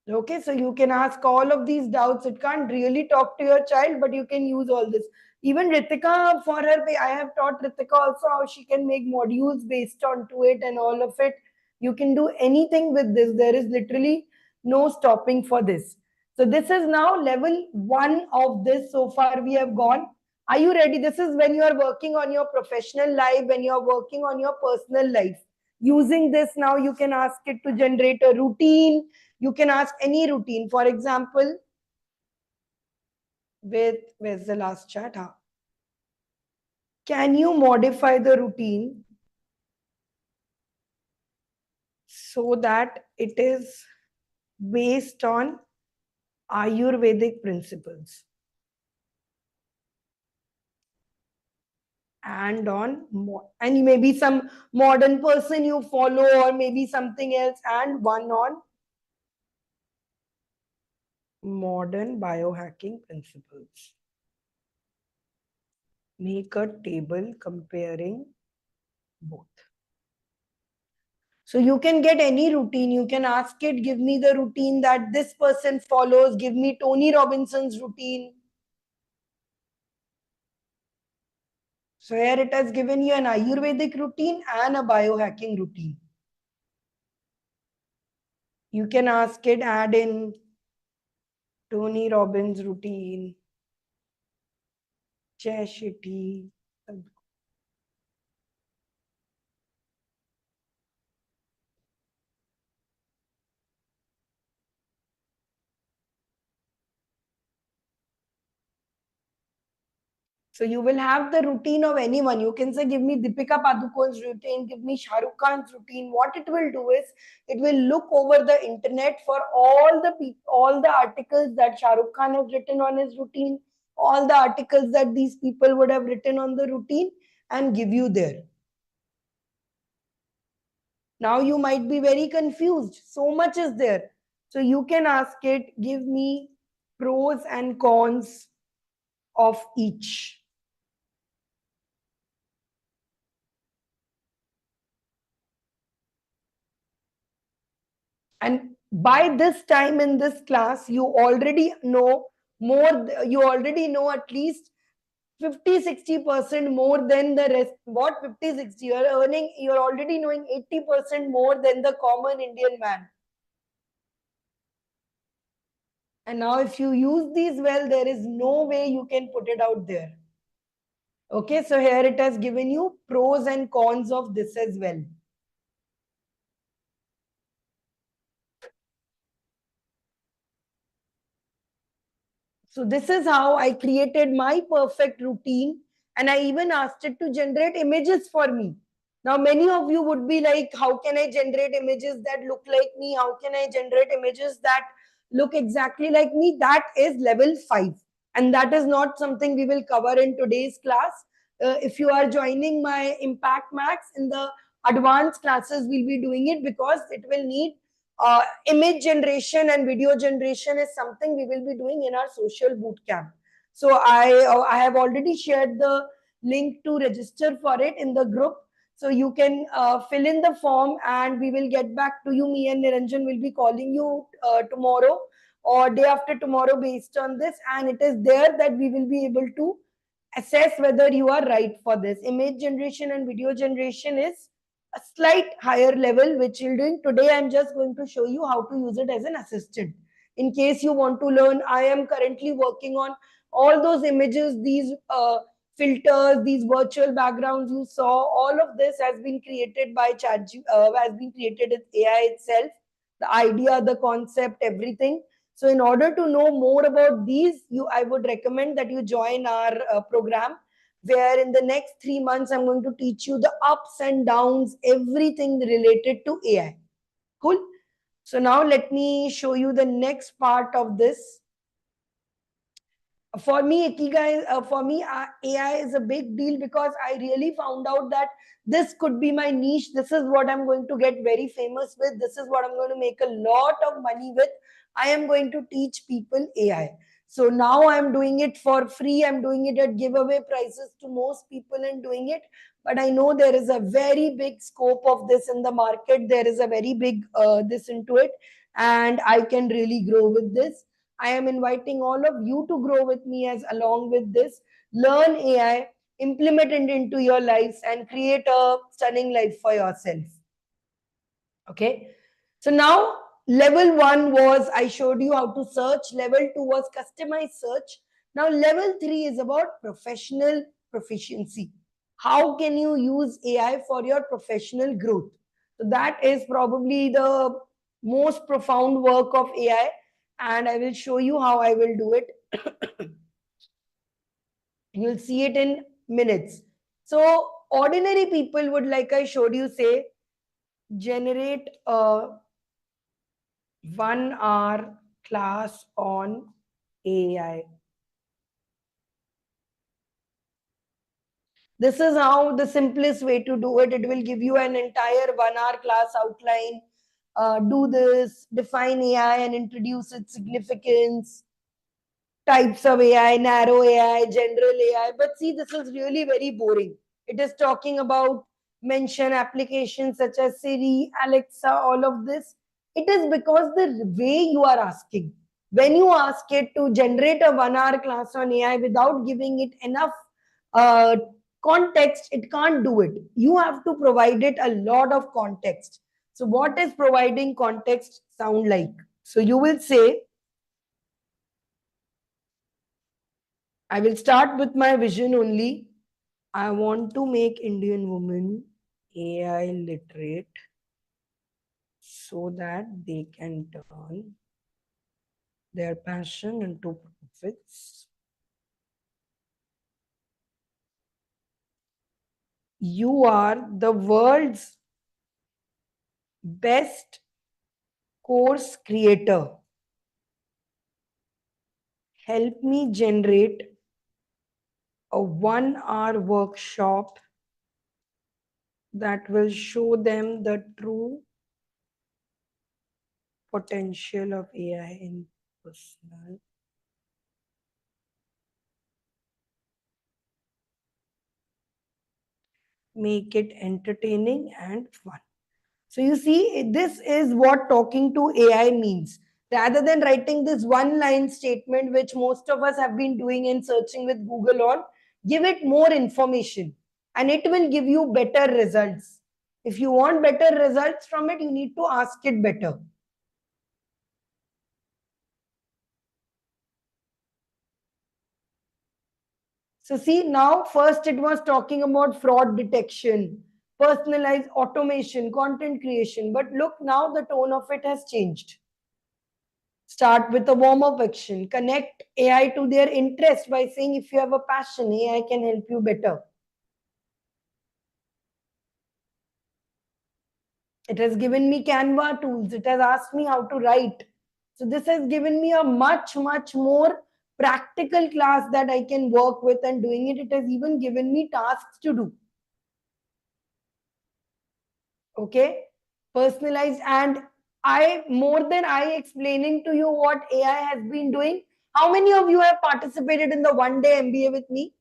Okay, so you can ask all of these doubts. It can't really talk to your child, but you can use all this. Even Ritika, for her, I have taught Ritika also how she can make modules based on to it and all of it. You can do anything with this. There is literally no stopping for this. So this is now level 1 of this. So far we have gone. Are you ready? This is when you are working on your professional life, when you are working on your personal life. Using this now, you can ask it to generate a routine. You can ask any routine. For example, where's the last chat? Huh? Can you modify the routine so that it is based on Ayurvedic principles and on and maybe some modern person you follow or maybe something else, and one on modern biohacking principles. Make a table comparing both. So you can get any routine. You can ask it, give me the routine that this person follows. Give me Tony Robinson's routine. So here it has given you an Ayurvedic routine and a biohacking routine. You can ask it, add in Tony Robbins routine, Jay Shetty. So you will have the routine of anyone. You can say, give me Deepika Padukone's routine, give me Shah Rukh Khan's routine. What it will do is, it will look over the internet for all the articles that Shah Rukh Khan has written on his routine, all the articles that these people would have written on the routine, and give you there. Now you might be very confused. So much is there. So you can ask it, give me pros and cons of each. And by this time in this class, you already know more, you already know at least 50-60% more than the rest. What 50-60? You're earning, you're already knowing 80% more than the common Indian man. And now if you use these well, there is no way you can put it out there. Okay, so here it has given you pros and cons of this as well. So this is how I created my perfect routine, and I even asked it to generate images for me. Now, many of you would be like, how can I generate images that look like me? How can I generate images that look exactly like me? That is level 5. And that is not something we will cover in today's class. If you are joining my Impact Max, in the advanced classes, we'll be doing it because it will need image generation and video generation is something we will be doing in our social boot camp. So I have already shared the link to register for it in the group. So you can fill in the form and we will get back to you. Me and Niranjan will be calling you tomorrow or day after tomorrow based on this. And it is there that we will be able to assess whether you are right for this. Image generation and video generation is a slight higher level, which children, today I'm just going to show you how to use it as an assistant. In case you want to learn, I am currently working on all those images, these filters, these virtual backgrounds you saw. All of this has been created by has been created with AI itself. The idea, the concept, everything. So in order to know more about these, I would recommend that you join our program, where in the next 3 months, I'm going to teach you the ups and downs, everything related to AI. Cool. So now let me show you the next part of this. For me, Ikigai, AI is a big deal because I really found out that this could be my niche. This is what I'm going to get very famous with. This is what I'm going to make a lot of money with. I am going to teach people AI. So now I'm doing it for free. I'm doing it at giveaway prices to most people and doing it. But I know there is a very big scope of this in the market. There is a very big this into it, and I can really grow with this. I am inviting all of you to grow with me as along with this. Learn AI, implement it into your lives, and create a stunning life for yourself. Okay. So now level 1 was I showed you how to search. Level 2 was customized search. Now level 3 is about professional proficiency. How can you use AI for your professional growth? So that is probably the most profound work of AI, and I will show you how I will do it. You'll see it in minutes. So ordinary people would, like I showed you, say generate a 1 hour class on AI. This is how the simplest way to do it. It will give you an entire 1 hour class outline. Do this, define AI and introduce its significance, types of AI, narrow AI, general AI. But see, this is really very boring. It is talking about mention applications such as Siri, Alexa, all of this. It is because the way you are asking. When you ask it to generate a 1 hour class on AI without giving it enough uh, context, it can't do it. You have to provide it a lot of context. So, what is providing context sound like? So, you will say, I will start with my vision only. I want to make Indian women AI literate so that they can turn their passion into profits. You are the world's best course creator. Help me generate a 1 hour workshop that will show them the true potential of AI in personal. Make it entertaining and fun. So you see, this is what talking to AI means. Rather than writing this one line statement, which most of us have been doing and searching with Google on, give it more information and it will give you better results. If you want better results from it, you need to ask it better. So see, now first it was talking about fraud detection, personalized automation, content creation. But look, now the tone of it has changed. Start with a warm-up action. Connect AI to their interest by saying if you have a passion, AI can help you better. It has given me Canva tools. It has asked me how to write. So this has given me a much, much more practical class that I can work with and doing it. It has even given me tasks to do. Okay, personalized. And I, more than I explaining to you what AI has been doing, how many of you have participated in the 1 day MBA with me?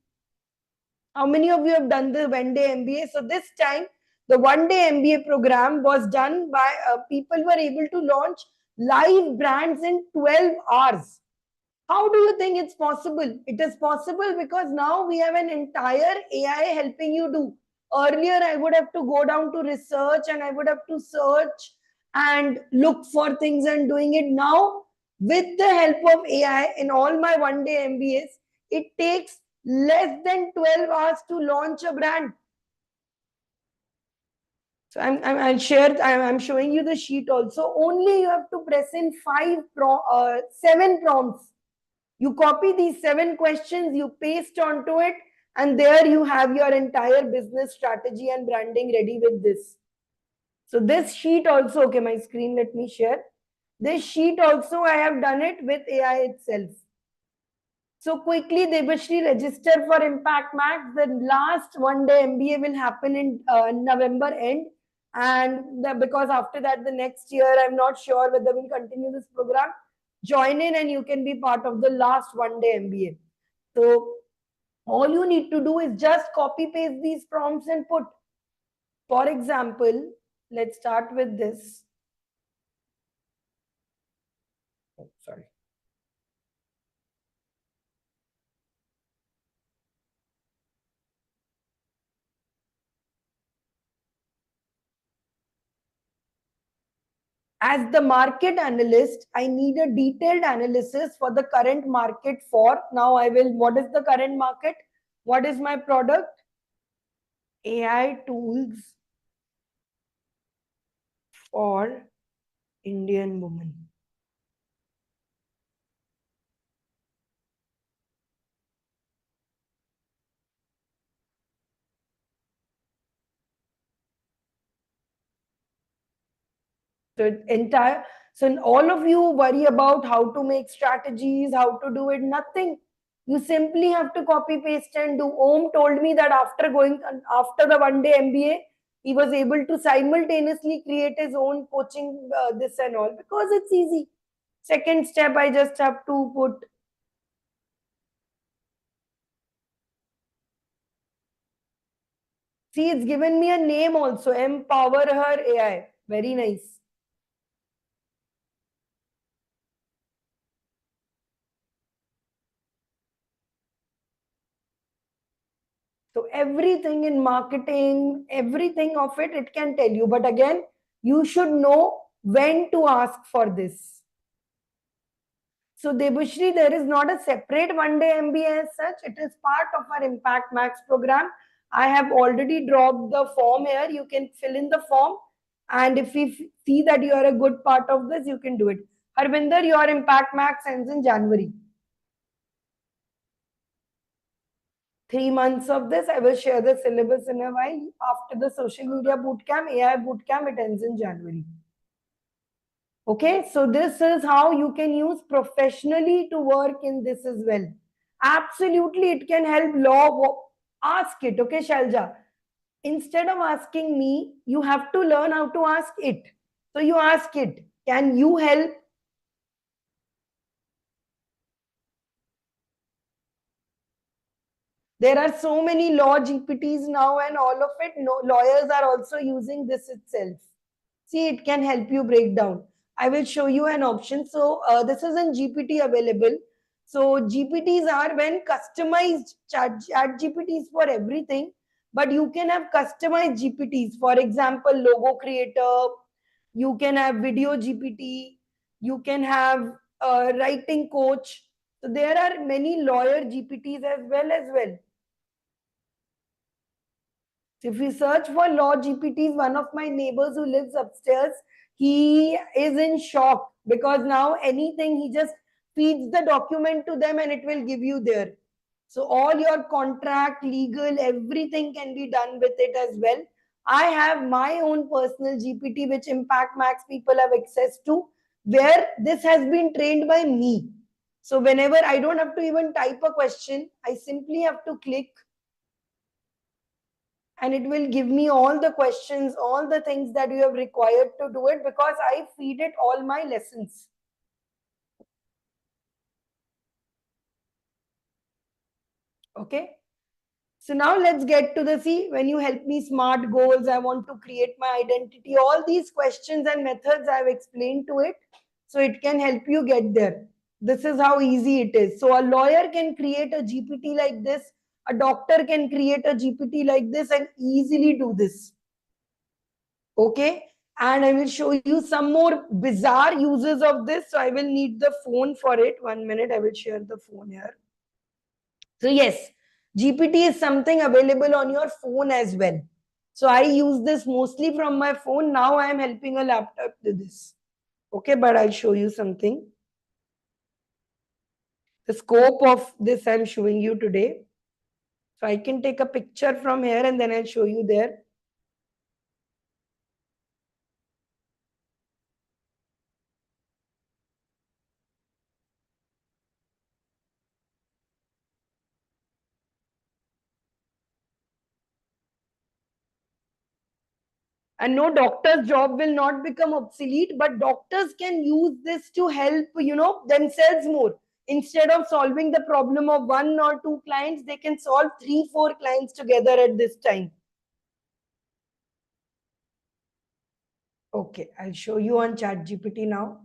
How many of you have done the 1 day MBA? So this time the 1 day MBA program was done by people were able to launch live brands in 12 hours. How do you think it's possible? It is possible because now we have an entire AI helping you do. Earlier, I would have to go down to research and I would have to search and look for things and doing it. Now, with the help of AI in all my 1 day MBAs, it takes less than 12 hours to launch a brand. So I'll share, I'm showing you the sheet also. Only you have to press in 7 prompts. You copy these 7 questions, you paste onto it, and there you have your entire business strategy and branding ready with this. So this sheet also, okay, my screen, let me share. This sheet also, I have done it with AI itself. So quickly, Debashri, register for Impact Max. The last one-day MBA will happen in November end. And because after that, the next year, I'm not sure whether we'll continue this program. Join in and you can be part of the last one-day MBA. So all you need to do is just copy paste these prompts and put. For example, let's start with this. Oh, sorry. As the market analyst, I need a detailed analysis for the current market for, now I will, what is the current market? What is my product? AI tools for Indian women. So all of you worry about how to make strategies, how to do it, nothing. You simply have to copy paste and do. Om told me that after the one-day MBA, he was able to simultaneously create his own coaching, this and all, because it's easy. Second step, I just have to put. See, it's given me a name also. Empower Her AI. Very nice. So everything in marketing, everything of it, it can tell you. But again, you should know when to ask for this. So Debushri, there is not a separate one-day MBA as such. It is part of our Impact Max program. I have already dropped the form here. You can fill in the form. And if we see that you are a good part of this, you can do it. Harvinder, your Impact Max ends in January. 3 months of this. I will share the syllabus in a while. After the social media bootcamp, AI bootcamp, it ends in January. Okay, so this is how you can use professionally to work in this as well. Absolutely, it can help law. Ask it, okay, Shalja. Instead of asking me, you have to learn how to ask it. So you ask it, can you help? There are so many law GPTs now, and all of it, no, lawyers are also using this itself. See, it can help you break down. I will show you an option. So this is in GPT available. So GPTs are when customized chat GPTs for everything, but you can have customized GPTs. For example, logo creator, you can have video GPT, you can have writing coach. So there are many lawyer GPTs as well. If you search for law GPTs, one of my neighbors who lives upstairs, he is in shock because now anything he just feeds the document to them and it will give you there. So all your contract, legal, everything can be done with it as well. I have my own personal GPT which Impact Max people have access to, where this has been trained by me. So whenever I don't have to even type a question, I simply have to click and it will give me all the questions, all the things that you have required to do it, because I feed it all my lessons. Okay. So now let's get to the see, when you help me smart goals, I want to create my identity, all these questions and methods I've explained to it. So it can help you get there. This is how easy it is. So a lawyer can create a GPT like this. A doctor can create a GPT like this and easily do this. Okay, and I will show you some more bizarre uses of this. So I will need the phone for it. 1 minute, I will share the phone here. So yes, GPT is something available on your phone as well. So I use this mostly from my phone. Now I am helping a laptop to this. Okay, but I'll show you something. The scope of this I'm showing you today. So I can take a picture from here and then I'll show you there. And no, doctor's job will not become obsolete, but doctors can use this to help, themselves more. Instead of solving the problem of one or two clients, they can solve 3, 4 clients together at this time. Okay, I'll show you on ChatGPT now.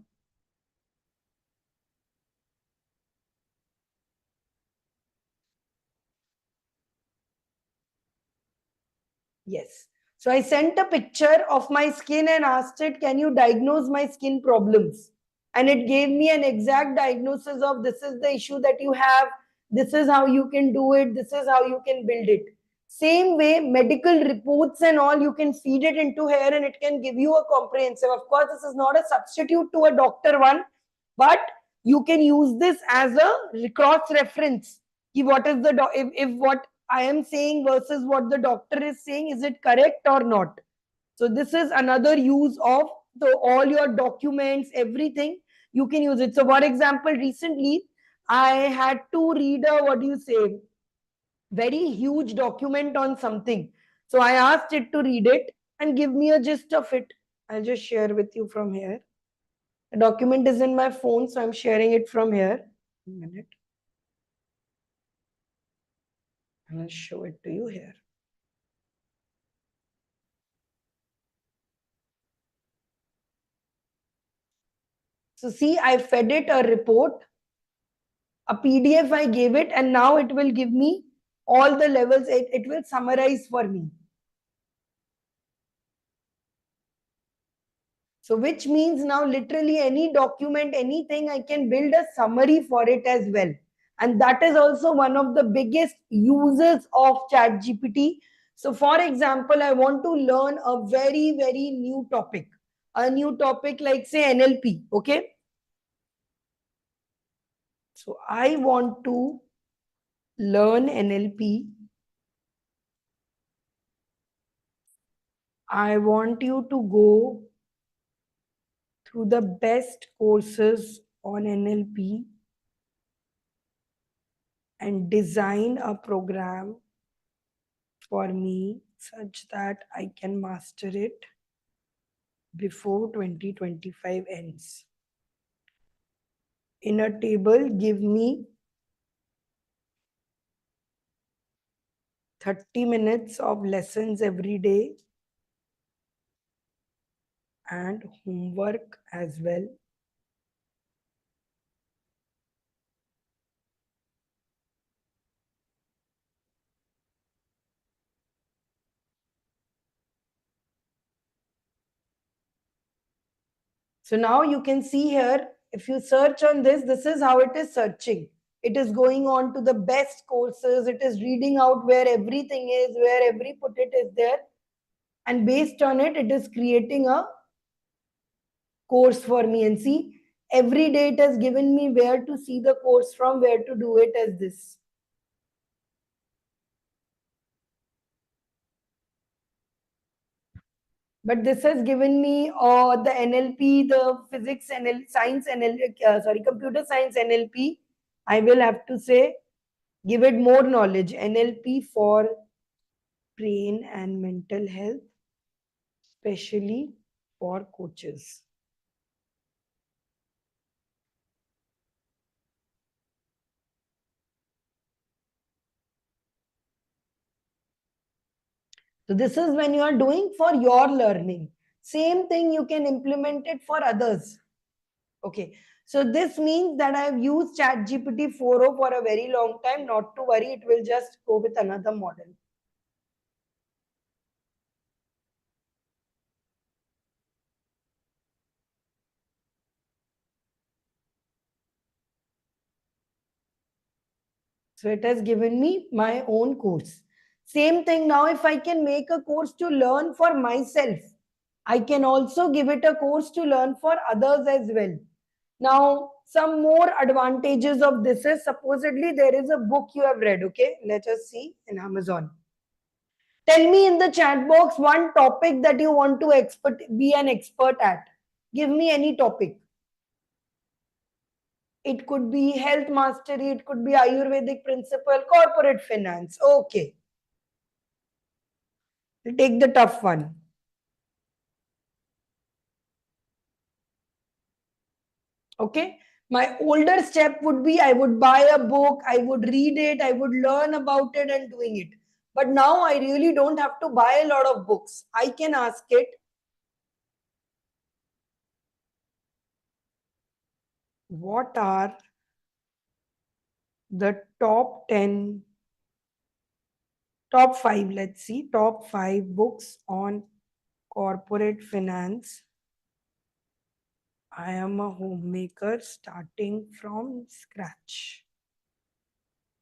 Yes. So I sent a picture of my skin and asked it, can you diagnose my skin problems? And it gave me an exact diagnosis of this is the issue that you have, this is how you can do it, this is how you can build it. Same way, medical reports and all, you can feed it into here and it can give you a comprehensive. Of course, this is not a substitute to a doctor one, but you can use this as a cross reference. What is the if what I am saying versus what the doctor is saying, is it correct or not? So this is another use of all your documents, everything you can use it. So for example, recently I had to read a, what do you say, very huge document on something. So I asked it to read it and give me a gist of it. I'll just share with you from here. The document is in my phone, so I'm sharing it from here. A minute. I'll show it to you here. So see, I fed it a report, a PDF I gave it, and now it will give me all the levels. It will summarize for me. So which means now literally any document, anything, I can build a summary for it as well. And that is also one of the biggest uses of ChatGPT. So for example, I want to learn a very, very new topic. A new topic like say NLP, okay? So I want to learn NLP. I want you to go through the best courses on NLP and design a program for me such that I can master it before 2025 ends. In a table, give me 30 minutes of lessons every day and homework as well. So now you can see here, if you search on this is how it is searching. It is going on to the best courses. It is reading out where everything is, where every put it is there. And based on it, it is creating a course for me. And see, every day it has given me where to see the course from, where to do it as this. But this has given me the NLP, the physics, science, computer science NLP. I will have to say, give it more knowledge. NLP for brain and mental health, especially for coaches. So this is when you are doing for your learning. Same thing you can implement it for others. Okay. So this means that I have used ChatGPT 4.0 for a very long time. Not to worry, it will just go with another model. So it has given me my own course. Same thing now, if I can make a course to learn for myself, I can also give it a course to learn for others as well. Now, some more advantages of this is supposedly there is a book you have read. Okay, let us see in Amazon. Tell me in the chat box one topic that you want to be an expert at. Give me any topic. It could be health mastery, it could be Ayurvedic principle, corporate finance. Okay. We'll take the tough one. Okay. My older step would be I would buy a book, I would read it, I would learn about it and doing it. But now I really don't have to buy a lot of books. I can ask it, what are the top 10, top 5, let's see, top 5 books on corporate finance. I am a homemaker starting from scratch.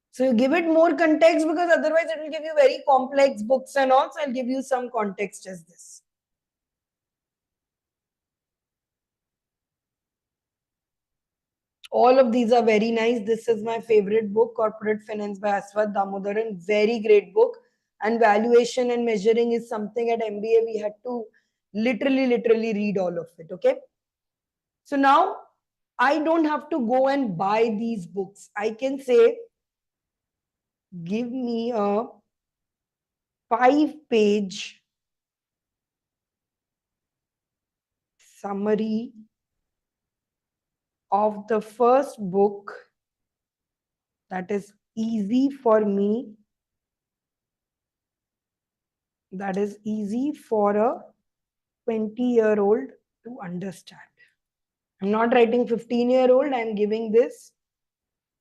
So you give it more context because otherwise it will give you very complex books and all. So I'll give you some context as this. All of these are very nice. This is my favorite book, Corporate Finance by Aswath Damodaran. Very great book. And valuation and measuring is something at MBA we had to literally read all of it. Okay. So now I don't have to go and buy these books. I can say, give me a 5-page summary of the first book that is easy for me, that is easy for a 20-year-old to understand. I'm not writing 15-year-old, I'm giving this.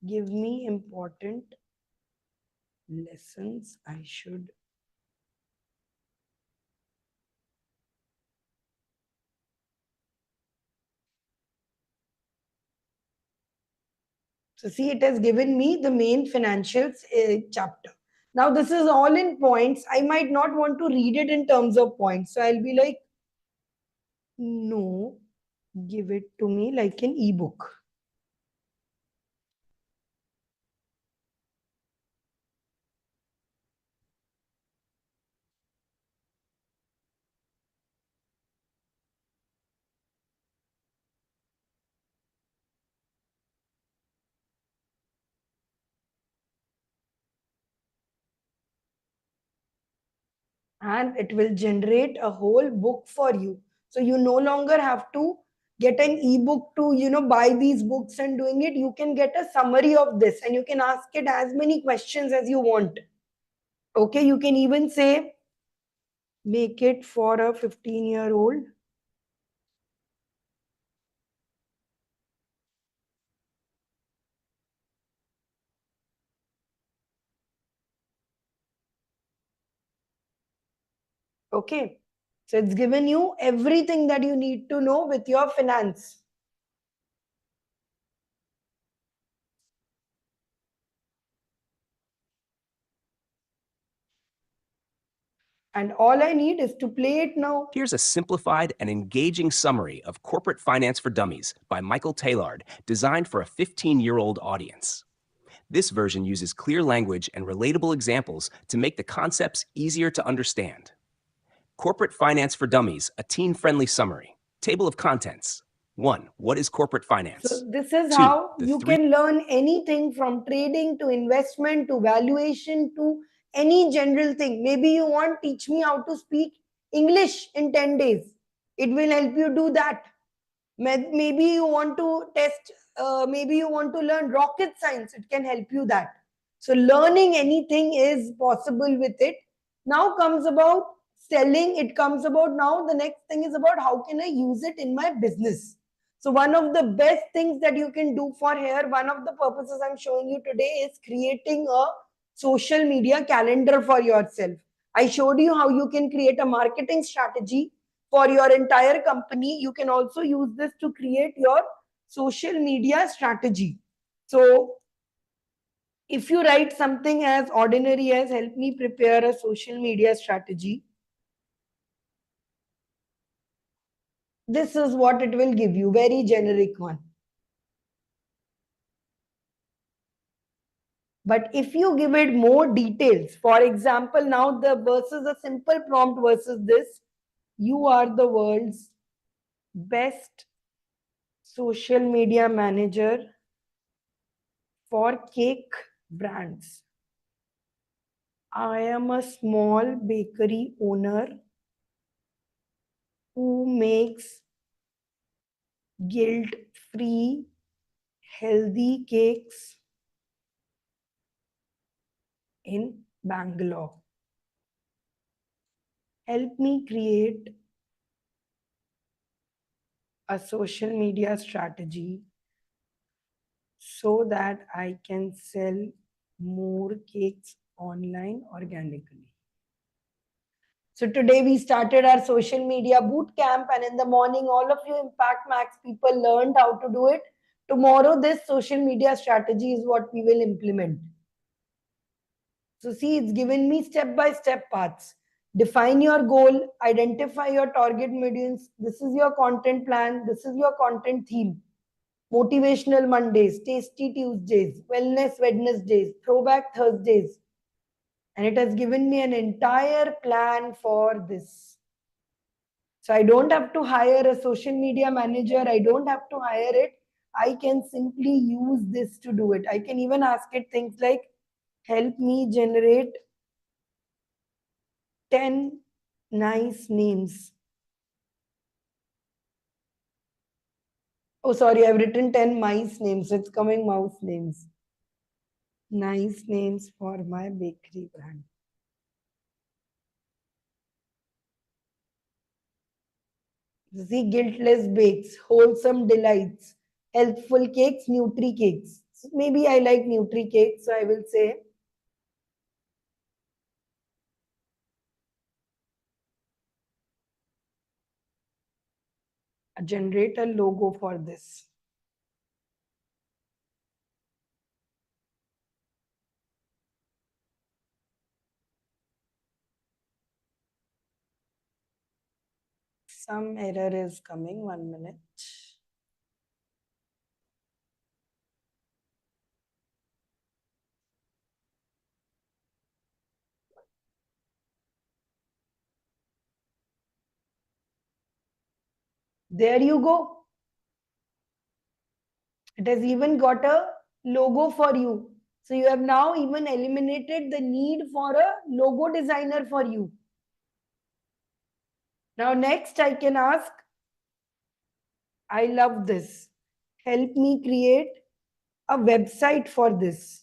Give me important lessons I should. So see, it has given me the main financials chapter. Now this is all in points. I might not want to read it in terms of points. So I'll be like, no, give it to me like an ebook. And it will generate a whole book for you. So you no longer have to get an ebook to buy these books and doing it. You can get a summary of this and you can ask it as many questions as you want. Okay, you can even say make it for a 15-year-old. Okay, so it's given you everything that you need to know with your finance. And all I need is to play it now. Here's a simplified and engaging summary of Corporate Finance for Dummies by Michael Taylard, designed for a 15-year-old audience. This version uses clear language and relatable examples to make the concepts easier to understand. Corporate Finance for Dummies, a teen-friendly summary. Table of contents. 1. What is corporate finance? So this is 2. how The you 3 can learn anything from trading to investment to valuation to any general thing. Maybe you want teach me how to speak English in 10 days. It will help you do that. Maybe you want to test, maybe you want to learn rocket science. It can help you that. So learning anything is possible with it. Now comes about selling. It comes about now the next thing is about how can I use it in my business. So one of the best things that you can do for here, one of the purposes I'm showing you today is creating a social media calendar for yourself. I showed you how you can create a marketing strategy for your entire company. You can also use this to create your social media strategy. So if you write something as ordinary as help me prepare a social media strategy, this is what it will give you, very generic one. But if you give it more details, for example, now the versus a simple prompt versus this, you are the world's best social media manager for cake brands. I am a small bakery owner who makes guilt-free healthy cakes in Bangalore. Help me create a social media strategy so that I can sell more cakes online organically. So today we started our social media boot camp, and in the morning all of you Impact Max people learned how to do it. Tomorrow this social media strategy is what we will implement. So see, it's given me step-by-step paths. Define your goal, identify your target audience. This is your content plan. This is your content theme. Motivational Mondays, Tasty Tuesdays, Wellness Wednesdays, Throwback Thursdays. And it has given me an entire plan for this. So I don't have to hire a social media manager. I don't have to hire it. I can simply use this to do it. I can even ask it things like, help me generate 10 nice names. Oh, sorry, I've written 10 mice names. So it's coming mouse names. Nice names for my bakery brand. See, guiltless bakes, wholesome delights, healthful cakes, nutri cakes. So maybe I like nutri cakes, so I will say generate a logo for this. Some error is coming, 1 minute. There you go. It has even got a logo for you. So you have now even eliminated the need for a logo designer for you. Now next I can ask, I love this. Help me create a website for this.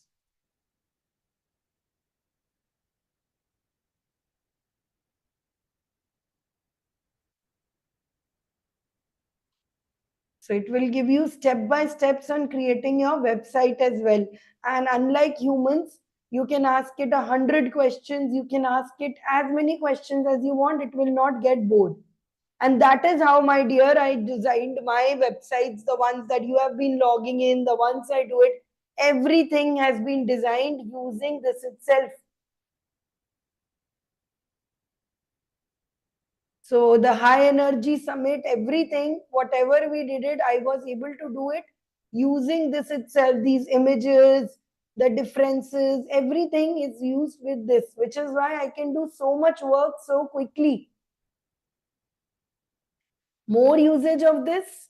So it will give you step-by-steps on creating your website as well. And unlike humans, you can ask it 100 questions. You can ask it as many questions as you want. It will not get bored. And that is how, my dear, I designed my websites, the ones that you have been logging in, the ones I do it. Everything has been designed using this itself. So the high energy summit, everything, whatever we did it, I was able to do it using this itself, these images, the differences, everything is used with this, which is why I can do so much work so quickly. More usage of this.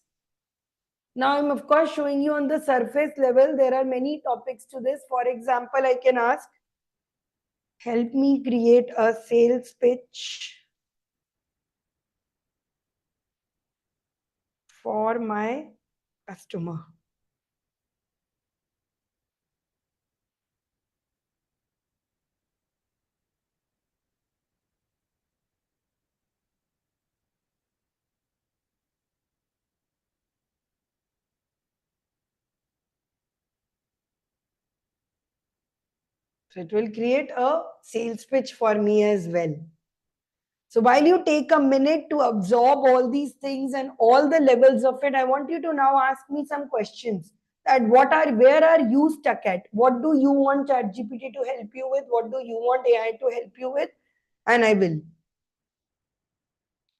Now I'm of course showing you on the surface level. There are many topics to this. For example, I can ask, help me create a sales pitch for my customer. So it will create a sales pitch for me as well. So while you take a minute to absorb all these things and all the levels of it, I want you to now ask me some questions. That where are you stuck at? What do you want ChatGPT to help you with? What do you want AI to help you with? And I will.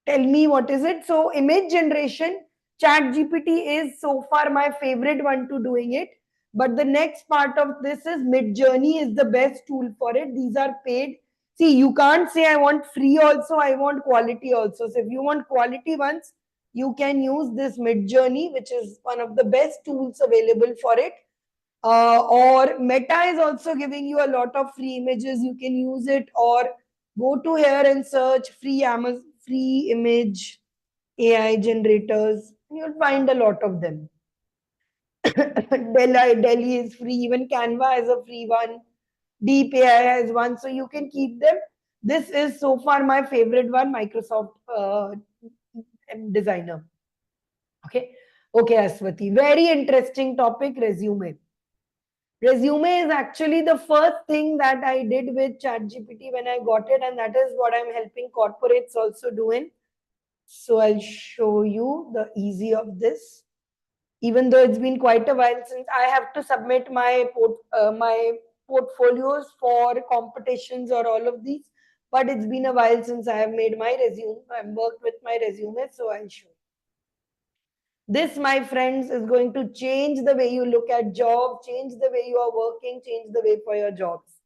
Tell me what is it. So image generation, ChatGPT is so far my favorite one to doing it. But the next part of this is Midjourney is the best tool for it. These are paid. See, you can't say I want free also, I want quality also. So if you want quality ones, you can use this Midjourney, which is one of the best tools available for it. Or Meta is also giving you a lot of free images. You can use it, or go to here and search free Amazon free image AI generators. You'll find a lot of them. Delhi is free. Even Canva has a free one. Deep AI has one. So you can keep them. This is so far my favorite one, Microsoft Designer. Okay. Okay, Aswati. Very interesting topic, resume. Resume is actually the first thing that I did with ChatGPT when I got it, and that is what I'm helping corporates also doing. So I'll show you the easy of this. Even though it's been quite a while since I have to submit my portfolios for competitions or all of these, but it's been a while since I have made my resume. I've worked with my resume, so I'll show you. This, my friends, is going to change the way you look at jobs, change the way you are working, change the way for your jobs.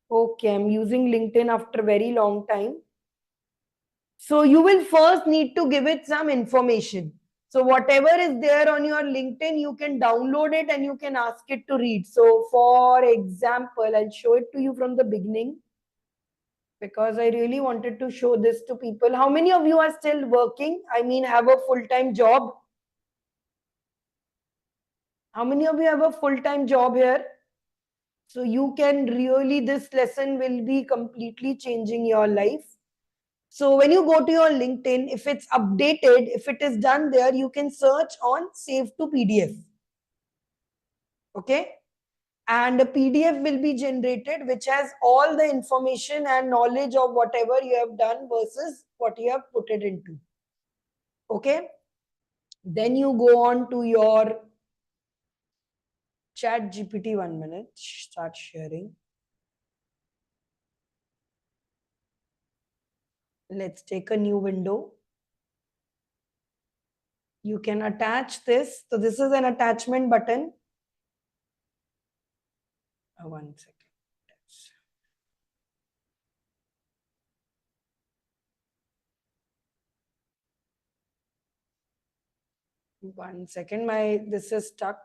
Okay, I'm using LinkedIn after a very long time. So you will first need to give it some information. So whatever is there on your LinkedIn, you can download it and you can ask it to read. So for example, I'll show it to you from the beginning because I really wanted to show this to people. How many of you are still working? I mean, have a full-time job? How many of you have a full-time job here? So you can really, this lesson will be completely changing your life. So when you go to your LinkedIn, if it's updated, if it is done there, you can search on save to PDF. Okay. And a PDF will be generated, which has all the information and knowledge of whatever you have done versus what you have put it into. Okay. Then you go on to your ChatGPT. 1 minute, start sharing. Let's take a new window. You can attach this. So this is an attachment button. 1 second. 1 second. This is stuck.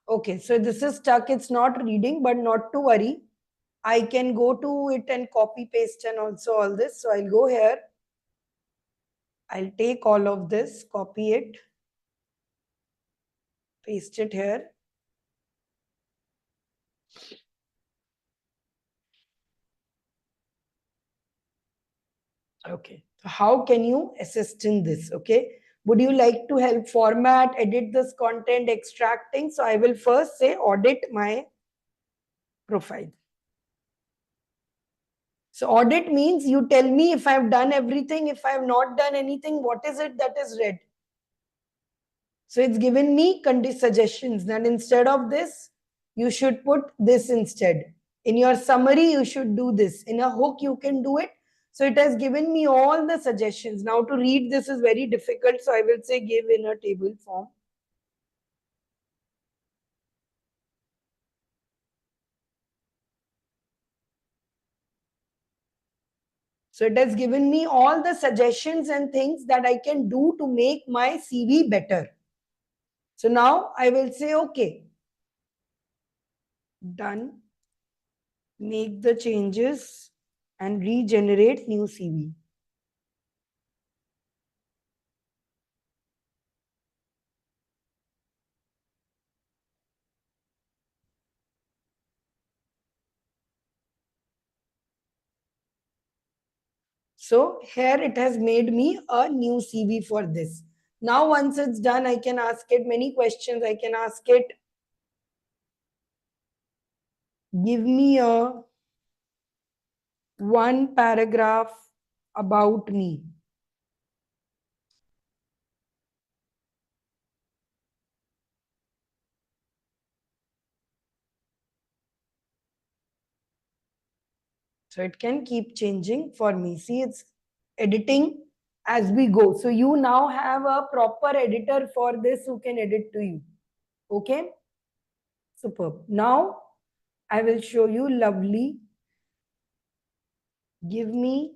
Okay, so this is stuck. It's not reading, but not to worry. I can go to it and copy paste and also all this. So I'll go here. I'll take all of this, copy it, paste it here. Okay, so how can you assist in this? Okay, would you like to help format, edit this content, extracting? So I will first say audit my profile. So audit means you tell me if I've done everything, if I've not done anything, what is it that is red? So it's given me suggestions that instead of this, you should put this instead. In your summary, you should do this. In a hook, you can do it. So it has given me all the suggestions. Now to read this is very difficult. So I will say give in a table form. So it has given me all the suggestions and things that I can do to make my CV better. So now I will say, okay, done, make the changes and regenerate new CV. So here it has made me a new CV for this. Now once it's done, I can ask it many questions. I can ask it, give me a 1 paragraph about me. So it can keep changing for me. See, it's editing as we go. So you now have a proper editor for this who can edit to you. Okay. Superb. Now I will show you lovely. Give me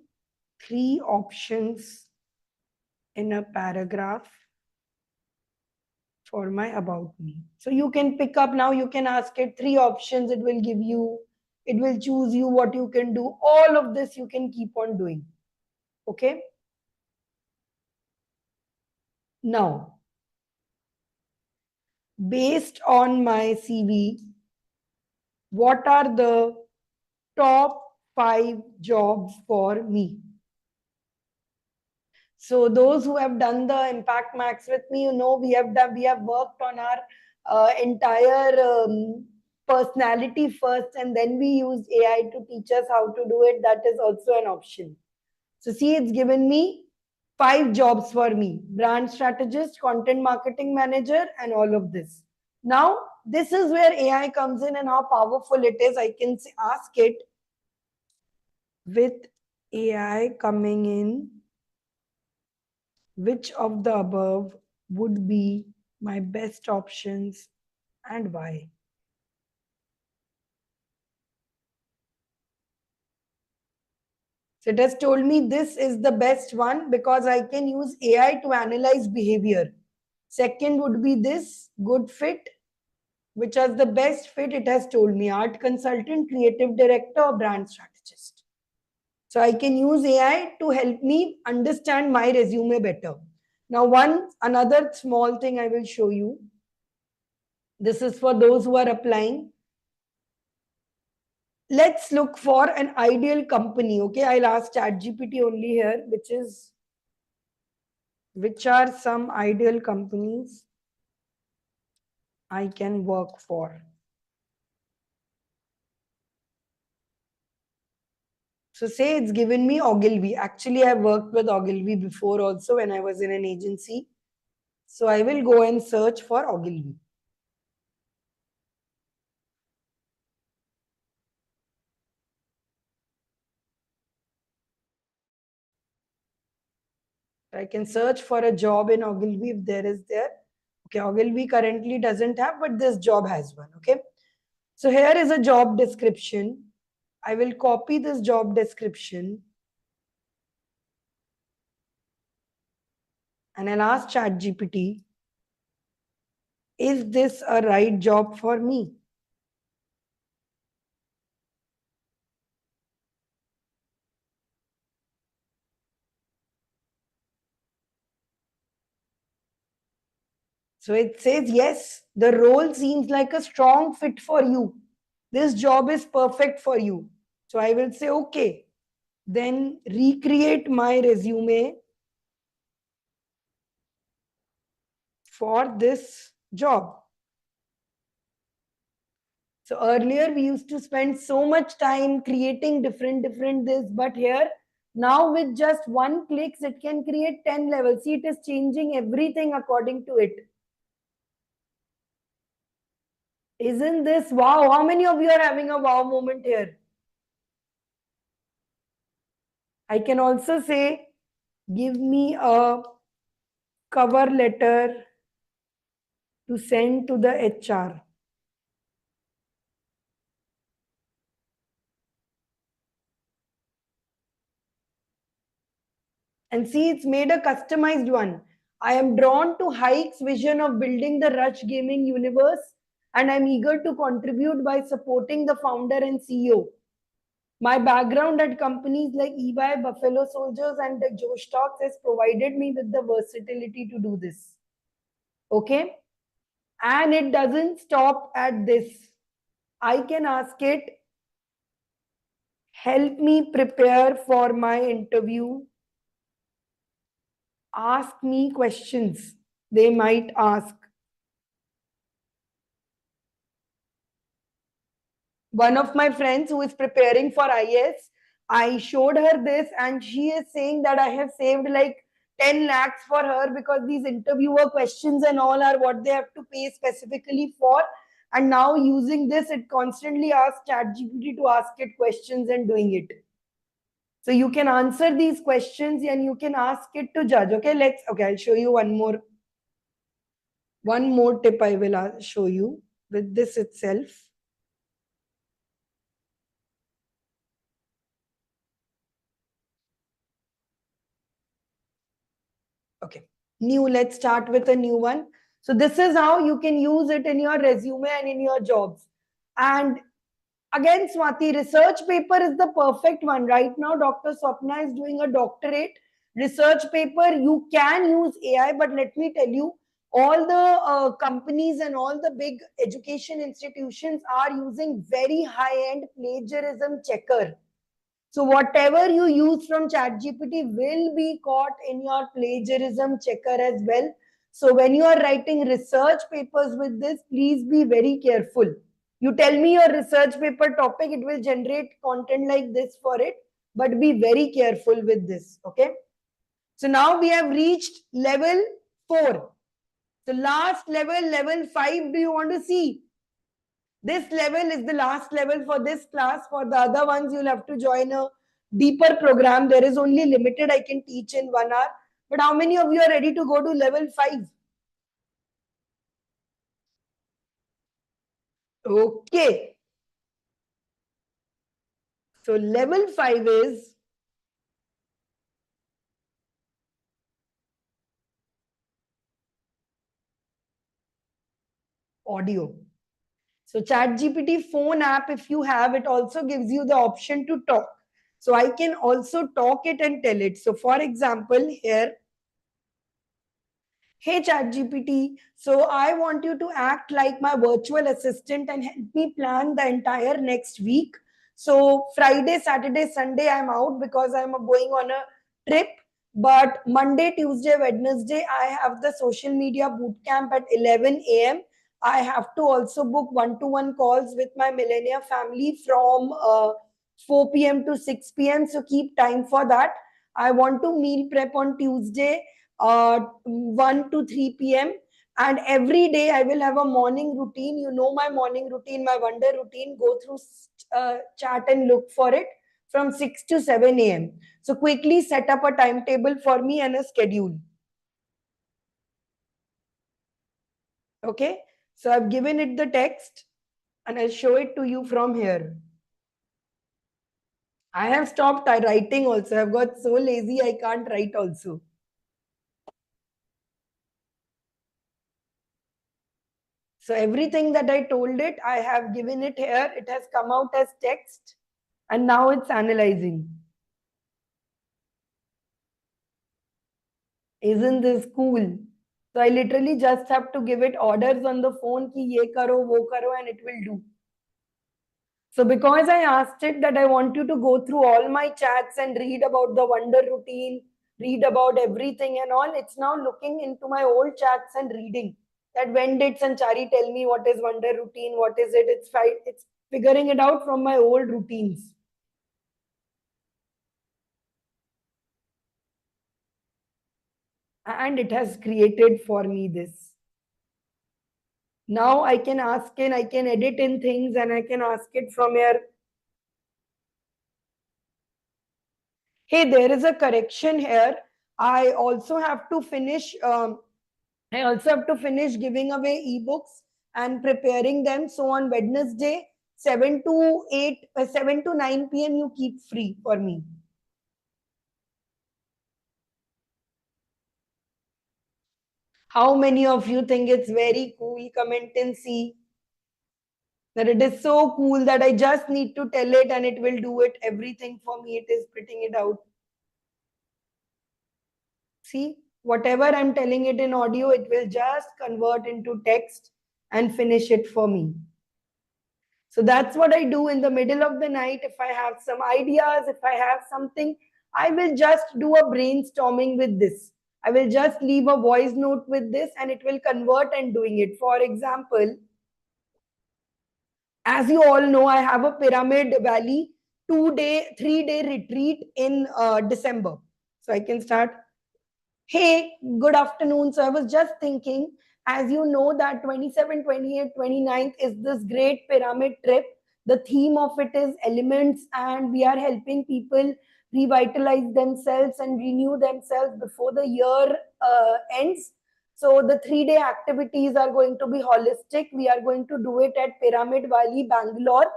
3 options in a paragraph for my about me. So you can pick up now, you can ask it 3 options. It will give you It will choose you what you can do. All of this you can keep on doing. Okay. Now, based on my CV, what are the top 5 jobs for me? So those who have done the Impact Max with me, you know, we have worked on our entire personality first, and then we used AI to teach us how to do it. That is also an option. So see, it's given me 5 jobs for me: brand strategist, content marketing manager, and all of this. Now, this is where AI comes in and how powerful it is. I can ask it, with AI coming in, which of the above would be my best options and why? So it has told me this is the best one because I can use AI to analyze behavior. Second would be this, good fit. Which is the best fit? It has told me art consultant, creative director, or brand strategist. So I can use AI to help me understand my resume better. Now, another small thing I will show you. This is for those who are applying. Let's look for an ideal company. Okay, I'll ask ChatGPT only here, which are some ideal companies I can work for. So say it's given me Ogilvy. Actually, I've worked with Ogilvy before also when I was in an agency. So I will go and search for Ogilvy. I can search for a job in Ogilvy if there is there. Okay, Ogilvy currently doesn't have, but this job has one. Okay. So here is a job description. I will copy this job description and I'll ask ChatGPT, is this a right job for me? So it says, yes, the role seems like a strong fit for you. This job is perfect for you. So I will say, okay, then recreate my resume for this job. So earlier we used to spend so much time creating different this, but here now with just one click, it can create 10 levels. See, it is changing everything according to it. Isn't this wow? How many of you are having a wow moment here? I can also say, give me a cover letter to send to the HR. And see, it's made a customized one. I am drawn to Hike's vision of building the Rush gaming universe, and I'm eager to contribute by supporting the founder and CEO. My background at companies like EY, Buffalo Soldiers, and the Joe Stocks has provided me with the versatility to do this. Okay? And it doesn't stop at this. I can ask it, help me prepare for my interview. Ask me questions they might ask. One of my friends who is preparing for IS, I showed her this and she is saying that I have saved like 10 lakhs for her because these interviewer questions and all are what they have to pay specifically for. And now using this, it constantly asks ChatGPT to ask it questions and doing it. So you can answer these questions and you can ask it to judge. Okay, I'll show you one more tip I will show you with this itself. Okay, let's start with a new one. So this is how you can use it in your resume and in your jobs. And Again, Swati, research paper is the perfect one. Right now, Dr. Swapna is doing a doctorate. Research paper, you can use AI, but let me tell you, all the companies and all the big education institutions are using very high-end plagiarism checker. So whatever you use from ChatGPT will be caught in your plagiarism checker as well. So when you are writing research papers with this, please be very careful. You tell me your research paper topic, it will generate content like this for it, but be very careful with this. Okay. So now we have reached level 4. So last level, level 5, do you want to see? This level is the last level for this class. For the other ones, you'll have to join a deeper program. There is only limited I can teach in 1 hour. But how many of you are ready to go to level 5? Okay. So level 5 is audio. So ChatGPT phone app, if you have, it also gives you the option to talk. So I can also talk it and tell it. So for example, here, hey ChatGPT, so I want you to act like my virtual assistant and help me plan the entire next week. So Friday, Saturday, Sunday, I'm out because I'm going on a trip. But Monday, Tuesday, Wednesday, I have the social media boot camp at 11 a.m. I have to also book one-to-one calls with my millennia family from 4 p.m. to 6 p.m. So keep time for that. I want to meal prep on Tuesday 1 to 3 p.m. And every day I will have a morning routine. You know my morning routine, my wonder routine. Go through chat and look for it from 6 to 7 a.m. So quickly set up a timetable for me and a schedule. Okay. So I've given it the text and I'll show it to you from here. I have stopped writing also. I've got so lazy I can't write also. So everything that I told it, I have given it here. It has come out as text and now it's analyzing. Isn't this cool? So I literally just have to give it orders on the phone ki ye karo, wo karo, and it will do. So because I asked it that I want you to go through all my chats and read about the wonder routine, read about everything and all, it's now looking into my old chats and reading that when did Sanchari tell me what is wonder routine, what is it? It's figuring it out from my old routines. And it has created for me this. Now I can ask it, I can edit in things and I can ask it from here. Hey, there is a correction here. I also have to finish giving away ebooks and preparing them. So on Wednesday, 7 to 8, 7 to 9 p.m. you keep free for me. How many of you think it's very cool? Comment and see that it is so cool that I just need to tell it and it will do it everything for me. It is printing it out. See, whatever I'm telling it in audio, it will just convert into text and finish it for me. So that's what I do in the middle of the night. If I have some ideas, if I have something, I will just do a brainstorming with this. I will just leave a voice note with this and it will convert and doing it. For example, as you all know, I have a Pyramid Valley 2-day, 3-day retreat in December. So I can start. Hey, good afternoon. So I was just thinking, as you know that 27, 28, 29th is this great pyramid trip. The theme of it is elements and we are helping people revitalize themselves and renew themselves before the year ends. So the 3-day activities are going to be holistic. We are going to do it at Pyramid Valley, Bangalore.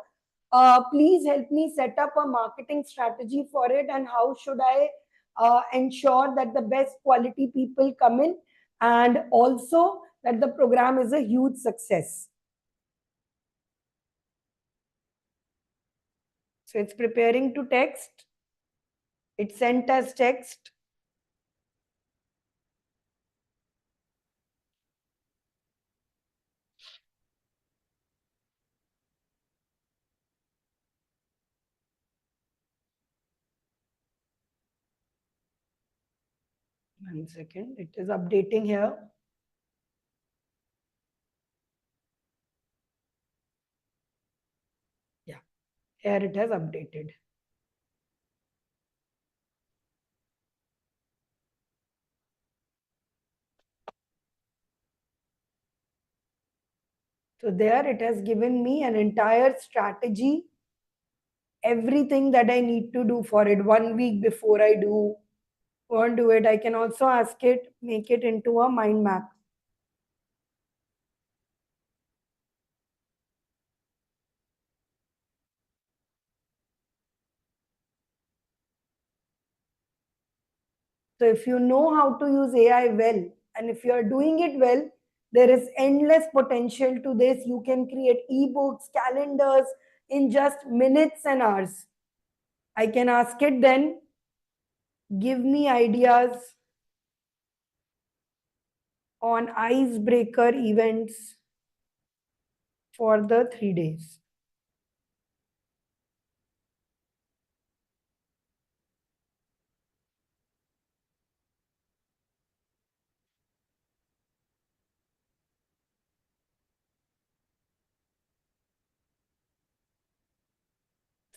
Please help me set up a marketing strategy for it and how should I ensure that the best quality people come in and also that the program is a huge success. So it's preparing to text. It's sent as text. One second, it is updating here. Yeah, here it has updated. So there it has given me an entire strategy, everything that I need to do for it 1 week before I won't do it. I can also ask it, make it into a mind map. So if you know how to use AI well, and if you are doing it well, there is endless potential to this. You can create ebooks, calendars in just minutes and hours. I can ask it then, give me ideas on icebreaker events for the 3 days.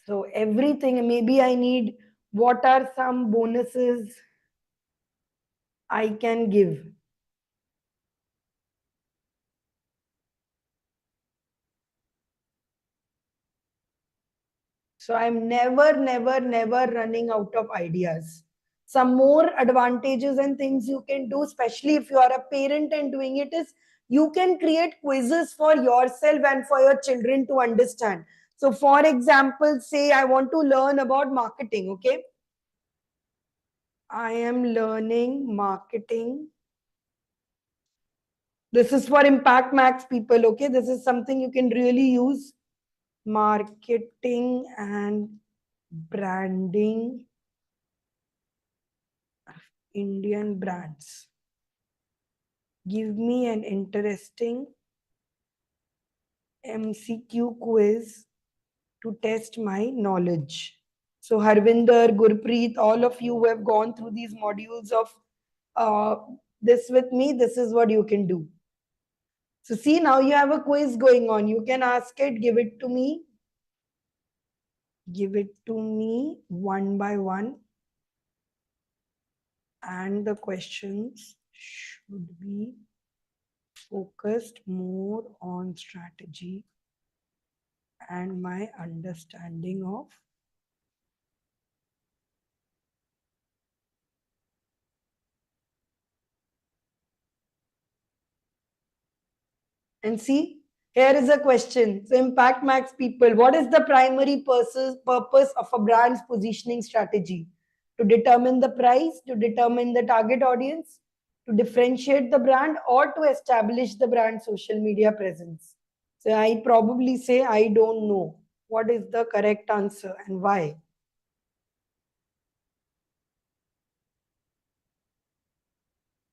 So everything, maybe I need, what are some bonuses I can give? So I'm never running out of ideas. Some more advantages and things you can do, especially if you are a parent and doing it, is you can create quizzes for yourself and for your children to understand. So for example, say I want to learn about marketing, okay? I am learning marketing. This is for Impact Max people, okay? This is something you can really use. Marketing and branding Indian brands. Give me an interesting MCQ quiz to test my knowledge. So Harvinder, Gurpreet, all of you who have gone through these modules of uh, this with me, this is what you can do. So see, now you have a quiz going on. You can ask it, give it to me. Give it to me one by one. And the questions should be focused more on strategy and my understanding of and see, here is a question. So Impact Max people, what is the primary purpose of a brand's positioning strategy? To determine the price, to determine the target audience, to differentiate the brand, or to establish the brand social media presence? So I probably say I don't know. What is the correct answer and why?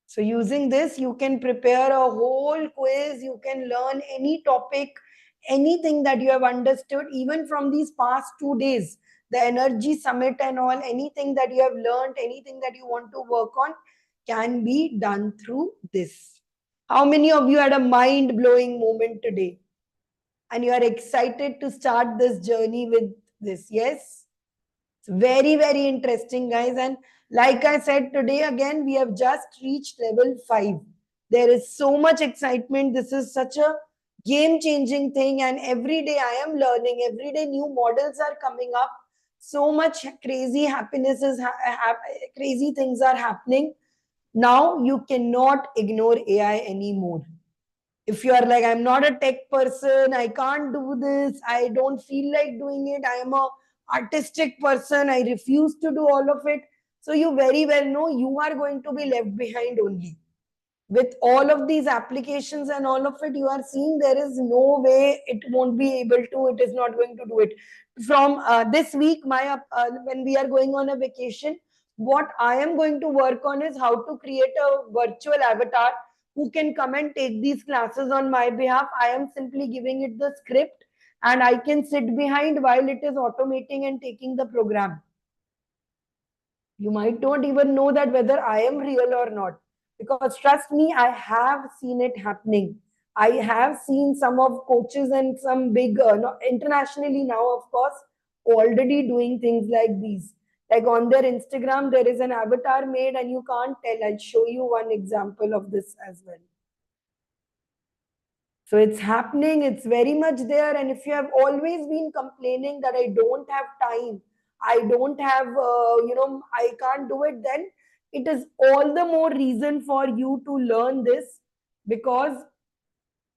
So using this, you can prepare a whole quiz. You can learn any topic, anything that you have understood, even from these past 2 days, the energy summit and all, anything that you have learned, anything that you want to work on can be done through this. How many of you had a mind blowing moment today? And you are excited to start this journey with this? Yes? It's very interesting, guys. And like I said today, again, we have just reached level 5. There is so much excitement. This is such a game changing thing. And every day I am learning, every day new models are coming up. So much crazy happiness is, crazy things are happening. Now you cannot ignore AI anymore. If you are like, I'm not a tech person, I can't do this, I don't feel like doing it, I am a artistic person, I refuse to do all of it, so you very well know you are going to be left behind only. With all of these applications and all of it, you are seeing there is no way it won't be able to, it is not going to do it. From this week, when we are going on a vacation, what I am going to work on is how to create a virtual avatar who can come and take these classes on my behalf. I am simply giving it the script and I can sit behind while it is automating and taking the program. You might not even know that whether I am real or not. Because trust me, I have seen it happening. I have seen some of coaches and some big, internationally now, of course, already doing things like these. Like on their Instagram, there is an avatar made and you can't tell. I'll show you one example of this as well. So it's happening, it's very much there. And if you have always been complaining that I don't have time, I don't have, I can't do it, then it is all the more reason for you to learn this, because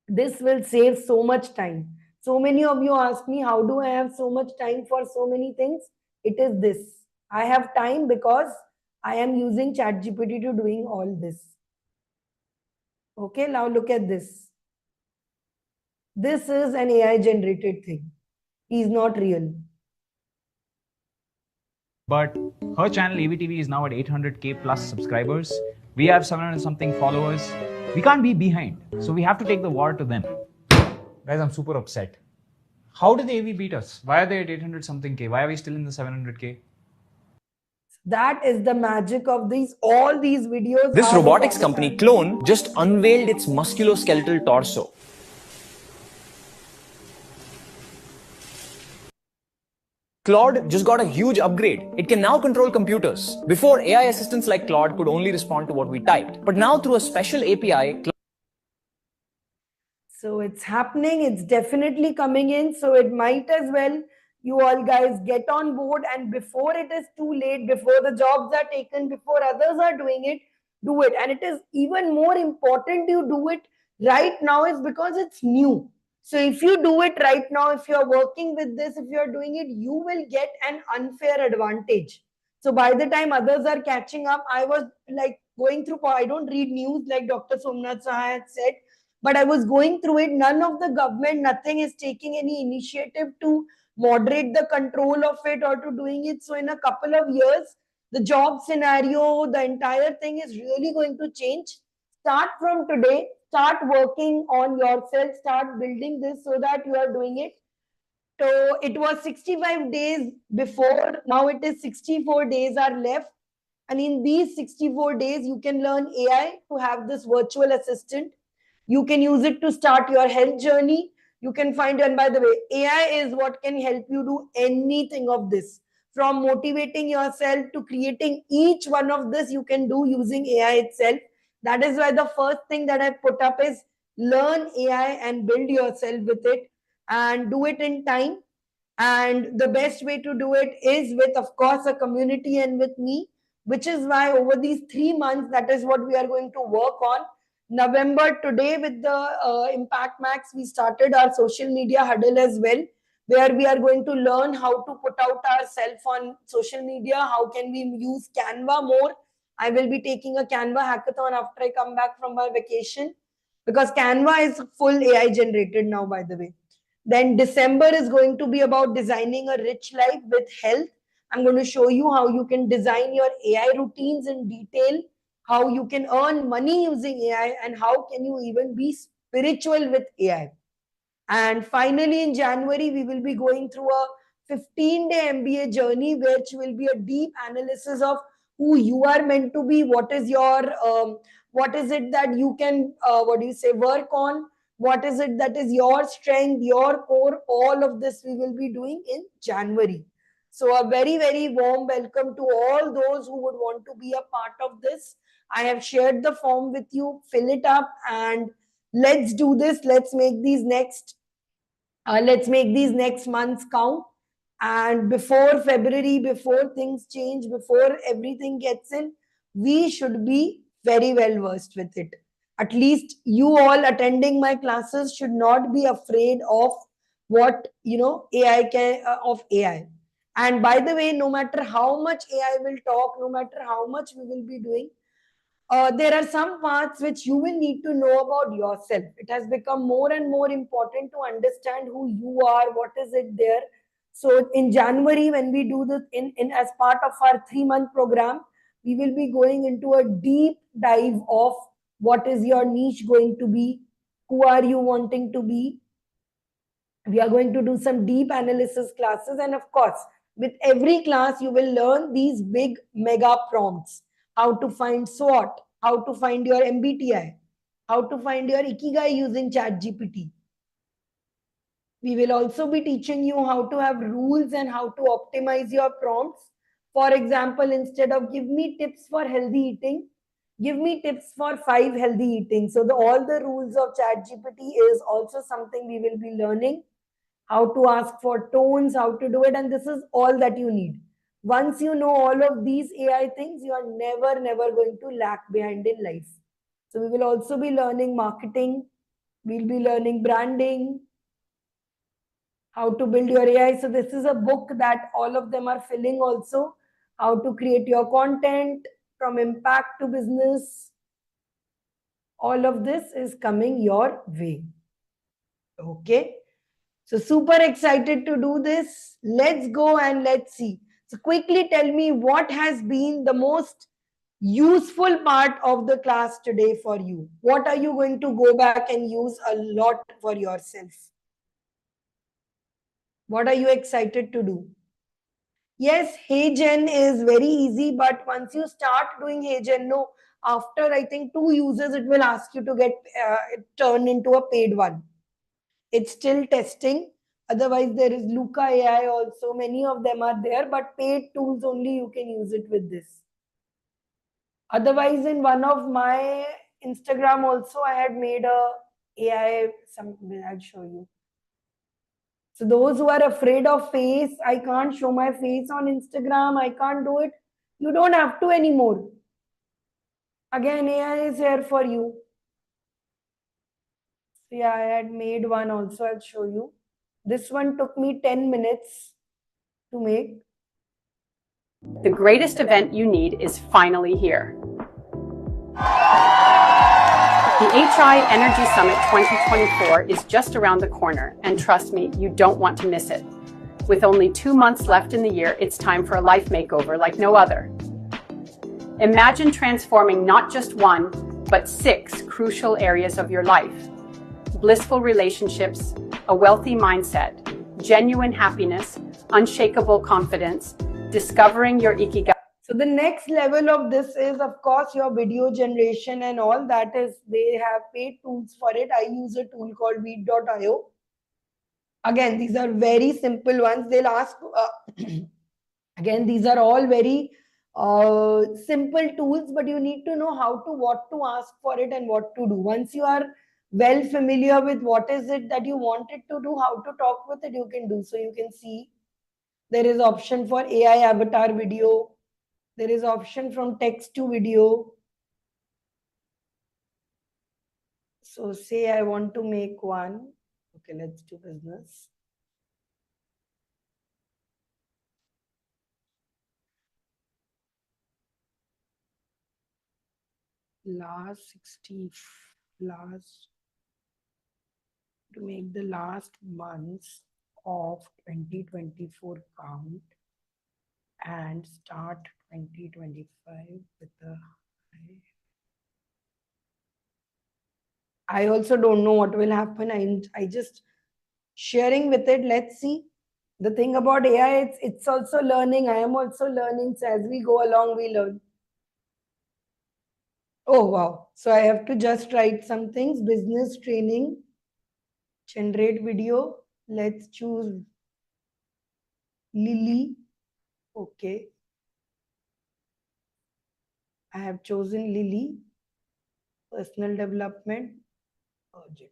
this will save so much time. So many of you ask me, how do I have so much time for so many things? It is this. I have time because I am using ChatGPT to doing all this. Okay, now look at this. This is an AI generated thing. He's not real. But her channel AVTV is now at 800k plus subscribers. We have 700 something followers. We can't be behind, so we have to take the war to them. Guys, I'm super upset. How did the AV beat us? Why are they at 800 something k? Why are we still in the 700k? That is the magic of all these videos. This robotics company, Clone, just unveiled its musculoskeletal torso. Claude just got a huge upgrade. It can now control computers. Before, AI assistants like Claude could only respond to what we typed. But now through a special API, so it's happening, it's definitely coming in. So it might as well, you all guys get on board, and before it is too late, before the jobs are taken, before others are doing it, do it. And it is even more important you do it right now, is because it's new. So if you do it right now, if you're working with this, if you're doing it, you will get an unfair advantage. So by the time others are catching up, I was like going through, I don't read news like Dr. Somnath Saha had said, but I was going through it. None of the government, nothing is taking any initiative to moderate the control of it or to doing it. So in a couple of years, the job scenario, the entire thing is really going to change. Start from today, start working on yourself, start building this so that you are doing it. So it was 65 days before, now it is 64 days are left. And in these 64 days, you can learn AI to have this virtual assistant. You can use it to start your health journey. You can find, and by the way, AI is what can help you do anything of this. From motivating yourself to creating each one of this, you can do using AI itself. That is why the first thing that I put up is learn AI and build yourself with it and do it in time. And the best way to do it is with, of course, a community and with me, which is why over these 3 months, that is what we are going to work on. November, today with the Impact Max, we started our social media huddle as well, where we are going to learn how to put out ourselves on social media. How can we use Canva more? I will be taking a Canva hackathon after I come back from my vacation, because Canva is full AI generated now, by the way. Then December is going to be about designing a rich life with health. I'm going to show you how you can design your AI routines in detail, how you can earn money using AI, and how can you even be spiritual with AI. And finally, in January, we will be going through a 15-day MBA journey, which will be a deep analysis of who you are meant to be, what is it that you can, work on, what is it that is your strength, your core. All of this we will be doing in January. So a very, very warm welcome to all those who would want to be a part of this. I have shared the form with you, fill it up, and let's do this. Let's make these next months count. And before February, before things change, before everything gets in, we should be very well versed with it. At least you all attending my classes should not be afraid of what AI can of AI. And by the way, no matter how much AI will talk, no matter how much we will be doing, there are some parts which you will need to know about yourself. It has become more and more important to understand who you are, what is it there. So in January, when we do this in as part of our 3-month program, we will be going into a deep dive of what is your niche going to be, who are you wanting to be. We are going to do some deep analysis classes, and of course, with every class, you will learn these big mega prompts: how to find SWOT, how to find your MBTI, how to find your Ikigai using ChatGPT. We will also be teaching you how to have rules and how to optimize your prompts. For example, instead of give me tips for healthy eating, give me tips for 5 healthy eating. So all the rules of ChatGPT is also something we will be learning. How to ask for tones, how to do it, and this is all that you need. Once you know all of these AI things, you are never going to lag behind in life. So we will also be learning marketing, we'll be learning branding, how to build your AI. So this is a book that all of them are filling also. How to create your content from impact to business. All of this is coming your way. Okay. So super excited to do this. Let's go and let's see. So quickly tell me what has been the most useful part of the class today for you. What are you going to go back and use a lot for yourself? What are you excited to do? Yes, HeyGen is very easy, but once you start doing HeyGen, no, after I think 2 users, it will ask you to get turned into a paid one. It's still testing. Otherwise, there is Luca AI also. Many of them are there, but paid tools only you can use it with this. Otherwise, in one of my Instagram also, I had made a AI, I'll show you. So those who are afraid of face, I can't show my face on Instagram, I can't do it. You don't have to anymore. Again, AI is here for you. So yeah, I had made one also, I'll show you. This one took me 10 minutes to make. The greatest event you need is finally here. The HI Energy Summit 2024 is just around the corner, and trust me, you don't want to miss it. With only 2 months left in the year, it's time for a life makeover like no other. Imagine transforming not just one, but 6 crucial areas of your life: blissful relationships, a wealthy mindset, genuine happiness, unshakable confidence, discovering your Ikigai. So the next level of this is, of course, your video generation and all that is, they have paid tools for it. I use a tool called Weed.io. Again, these are very simple ones. They'll ask, again, these are all very simple tools, but you need to know what to ask for it and what to do. Once you are well familiar with what is it that you want it to do, how to talk with it, you can do. So you can see there is option for AI avatar video. There is option from text to video. So say I want to make one. Okay, let's do business. To make the last months of 2024 count and start 2025 with a high. I also don't know what will happen. I just sharing with it. Let's see. The thing about AI, it's also learning. I am also learning. So as we go along, we learn. Oh, wow. So I have to just write some things. Business training, generate video. Let's choose Lily. Okay. I have chosen Lily. Personal development project.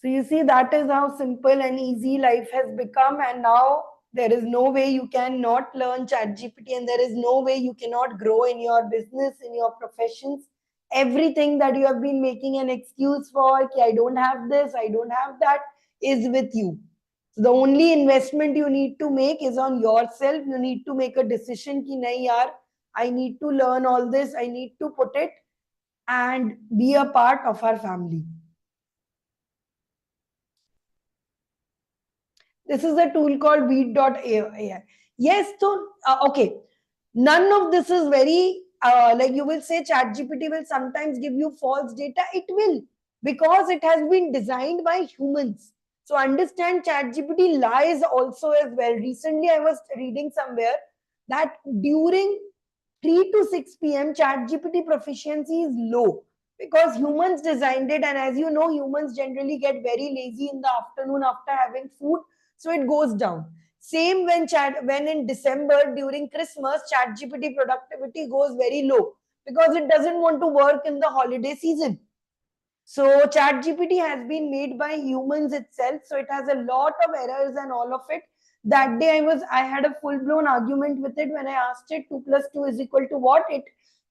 So you see, that is how simple and easy life has become. And now there is no way you cannot learn ChatGPT, and there is no way you cannot grow in your business, in your professions. Everything that you have been making an excuse for, I don't have this, I don't have that, is with you. So the only investment you need to make is on yourself. You need to make a decision ki nahi yaar, I need to learn all this, I need to put it and be a part of our family. This is a tool called beat.ai. Yes, so okay. None of this is very like you will say ChatGPT will sometimes give you false data. It will, because it has been designed by humans. So understand ChatGPT lies also as well. Recently, I was reading somewhere that during 3 to 6 p.m. ChatGPT proficiency is low because humans designed it, and as you know, humans generally get very lazy in the afternoon after having food, so it goes down. Same when in December during Christmas, ChatGPT productivity goes very low because it doesn't want to work in the holiday season. So ChatGPT has been made by humans itself, so it has a lot of errors and all of it. That day I had a full blown argument with it when I asked it 2 plus 2 is equal to what? It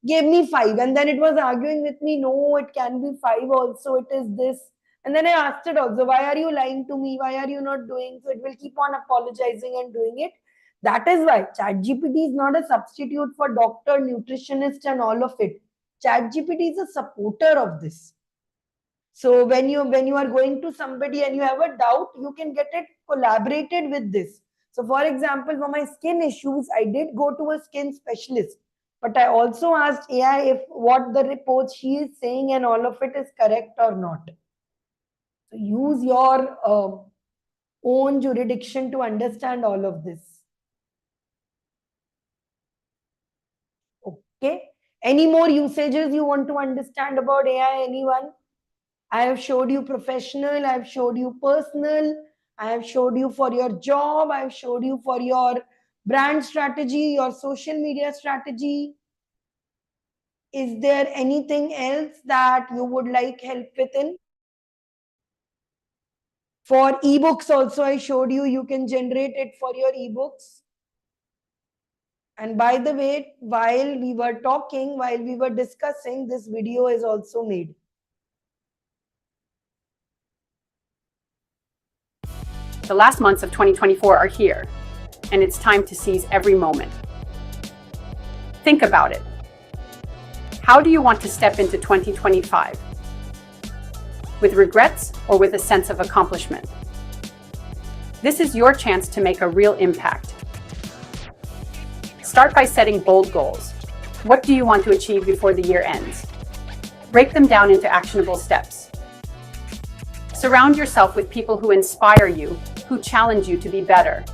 gave me 5, and then it was arguing with me, no, it can be 5 also, it is this. And then I asked it also, why are you lying to me? Why are you not doing? So it will keep on apologizing and doing it. That is why ChatGPT is not a substitute for doctor, nutritionist, and all of it. ChatGPT is a supporter of this. So when you are going to somebody and you have a doubt, you can get it collaborated with this. So for example, for my skin issues, I did go to a skin specialist, but I also asked AI if what the report she is saying and all of it is correct or not. So use your own jurisdiction to understand all of this. Okay. Any more usages you want to understand about AI? Anyone? I have showed you professional, I have showed you personal, I have showed you for your job, I have showed you for your brand strategy, your social media strategy. Is there anything else that you would like help with in? For ebooks also, I showed you, you can generate it for your ebooks. And by the way, while we were talking, while we were discussing, this video is also made. The last months of 2024 are here, and it's time to seize every moment. Think about it. How do you want to step into 2025? With regrets or with a sense of accomplishment? This is your chance to make a real impact. Start by setting bold goals. What do you want to achieve before the year ends? Break them down into actionable steps. Surround yourself with people who inspire you, who challenge you to be better.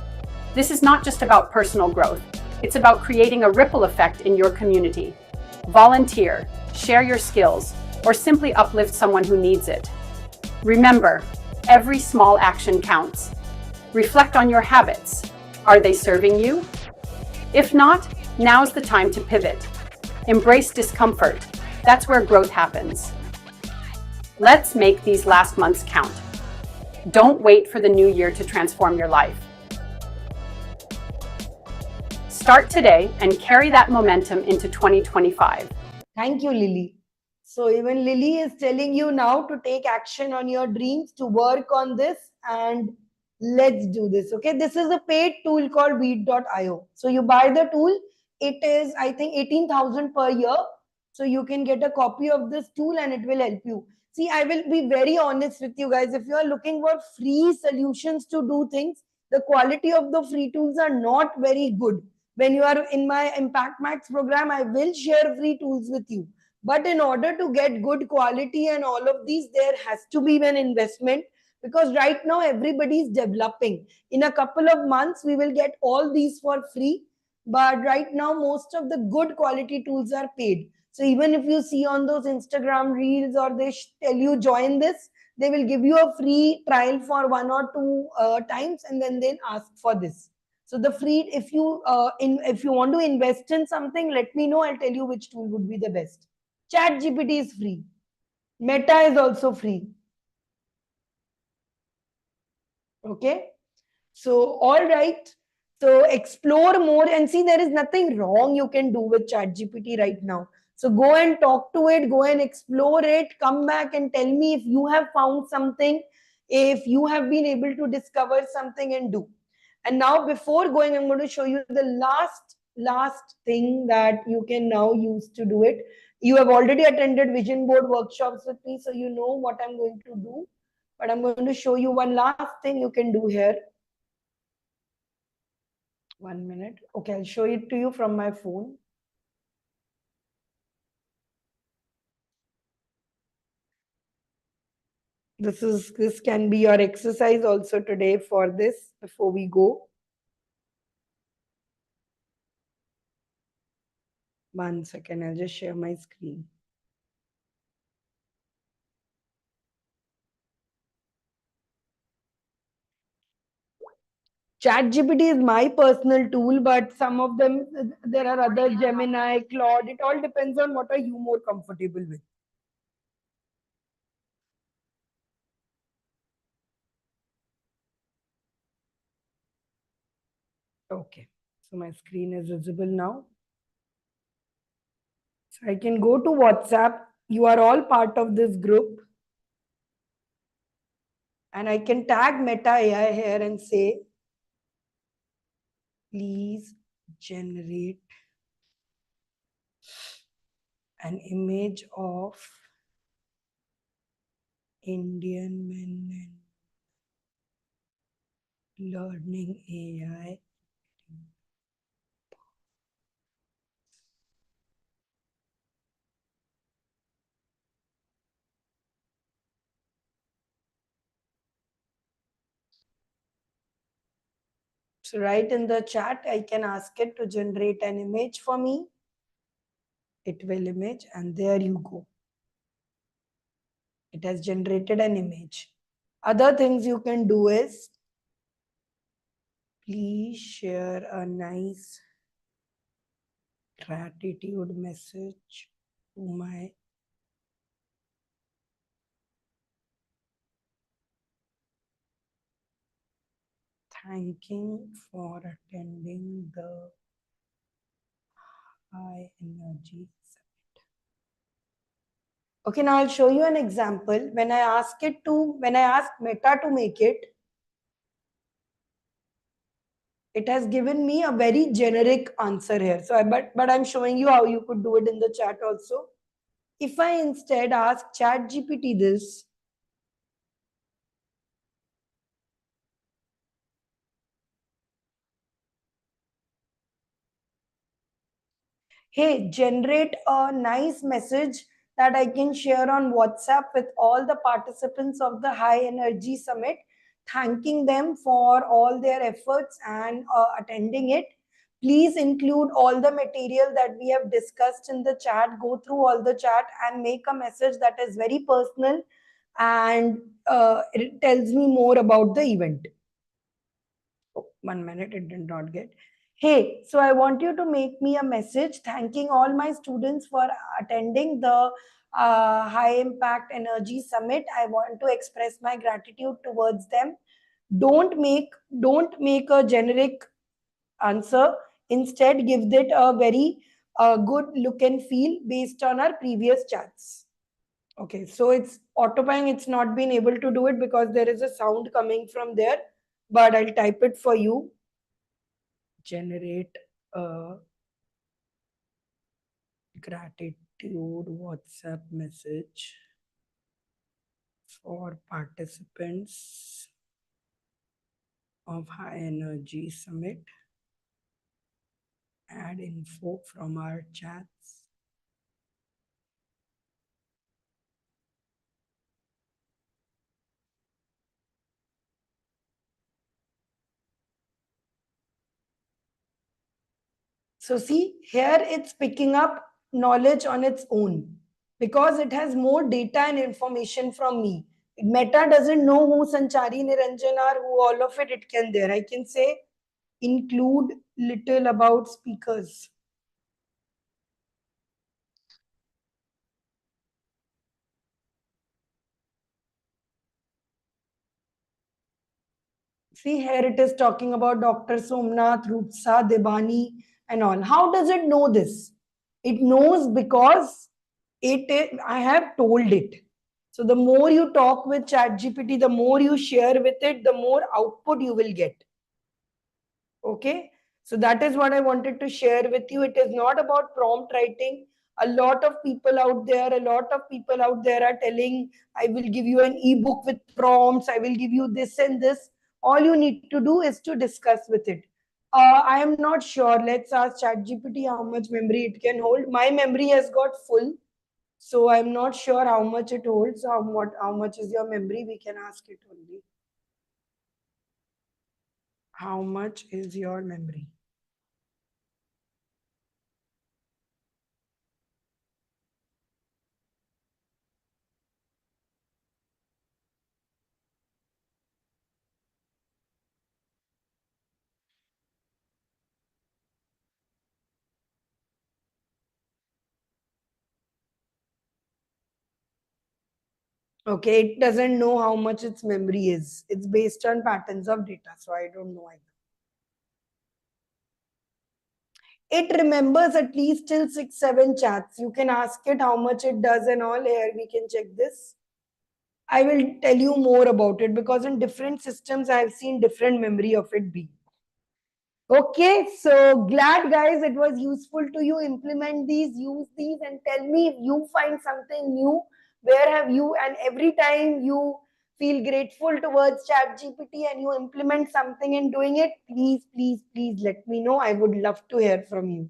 This is not just about personal growth. It's about creating a ripple effect in your community. Volunteer, share your skills, or simply uplift someone who needs it. Remember, every small action counts. Reflect on your habits. Are they serving you? If not, now's the time to pivot. Embrace discomfort. That's where growth happens. Let's make these last months count. Don't wait for the new year to transform your life. Start today and carry that momentum into 2025. Thank you, Lily. So even Lily is telling you now to take action on your dreams, to work on this, and let's do this. Okay, this is a paid tool called beat.io. So you buy the tool, it is I think 18,000 per year. So you can get a copy of this tool and it will help you. See, I will be very honest with you guys. If you are looking for free solutions to do things, the quality of the free tools are not very good. When you are in my Impact Max program, I will share free tools with you. But in order to get good quality and all of these, there has to be an investment, because right now everybody is developing. In a couple of months, we will get all these for free. But right now, most of the good quality tools are paid. So even if you see on those Instagram reels or they tell you join this, they will give you a free trial for 1 or 2 times, and then they'll ask for this. So the free, if you want to invest in something, let me know. I'll tell you which tool would be the best. ChatGPT is free. Meta is also free. Okay. So all right. So explore more and see, there is nothing wrong you can do with ChatGPT right now. So go and talk to it, go and explore it, come back and tell me if you have found something, if you have been able to discover something and do. And now before going, I'm going to show you the last last thing that you can now use to do it. You have already attended vision board workshops with me, so you know what I'm going to do. But I'm going to show you one last thing you can do here. 1 minute. Okay, I'll show it to you from my phone. This can be your exercise also today for this before we go. 1 second, I'll just share my screen. ChatGPT is my personal tool, but some of them, there are other Gemini, Claude. It all depends on what are you more comfortable with. Okay, so my screen is visible now. So I can go to WhatsApp. You are all part of this group. And I can tag Meta AI here and say, please generate an image of Indian men and learning AI. So right in the chat, I can ask it to generate an image for me. It will image, and there you go. It has generated an image. Other things you can do is, please share a nice gratitude message to my thanking for attending the high energy summit. Okay, now I'll show you an example. When I ask Meta to make it, it has given me a very generic answer here. So but I'm showing you how you could do it in the chat also. If I instead ask ChatGPT this, hey, generate a nice message that I can share on WhatsApp with all the participants of the High Energy Summit, thanking them for all their efforts and attending it. Please include all the material that we have discussed in the chat. Go through all the chat and make a message that is very personal and it tells me more about the event. Oh, 1 minute, it did not get. Hey, so I want you to make me a message thanking all my students for attending the High Impact Energy Summit. I want to express my gratitude towards them. Don't make a generic answer. Instead, give it a very good look and feel based on our previous chats. Okay, so it's autopying. It's not been able to do it because there is a sound coming from there, but I'll type it for you. Generate a gratitude WhatsApp message for participants of High Energy Summit. Add info from our chats. So see, here it's picking up knowledge on its own because it has more data and information from me. Meta doesn't know who Sanchari Niranjan are, who all of it can there. I can say include little about speakers. See, here it is talking about Dr. Somnath, Rupsa, Debani and all. How does it know this? It knows because I have told it. So the more you talk with ChatGPT, the more you share with it, the more output you will get. Okay. So that is what I wanted to share with you. It is not about prompt writing. A lot of people out there are telling, I will give you an ebook with prompts, I will give you this and this. All you need to do is to discuss with it. I am not sure. Let's ask ChatGPT how much memory it can hold. My memory has got full, so I'm not sure how much it holds. How much is your memory? We can ask it only. How much is your memory? Okay, it doesn't know how much its memory is. It's based on patterns of data, so I don't know either. It remembers at least till 6-7 chats. You can ask it how much it does and all. Here we can check this. I will tell you more about it because in different systems I have seen different memory of it be. Okay, so glad guys it was useful to you. Implement these, use these, and tell me if you find something new. Where have you, and every time you feel grateful towards ChatGPT and you implement something in doing it, please, please, please let me know. I would love to hear from you.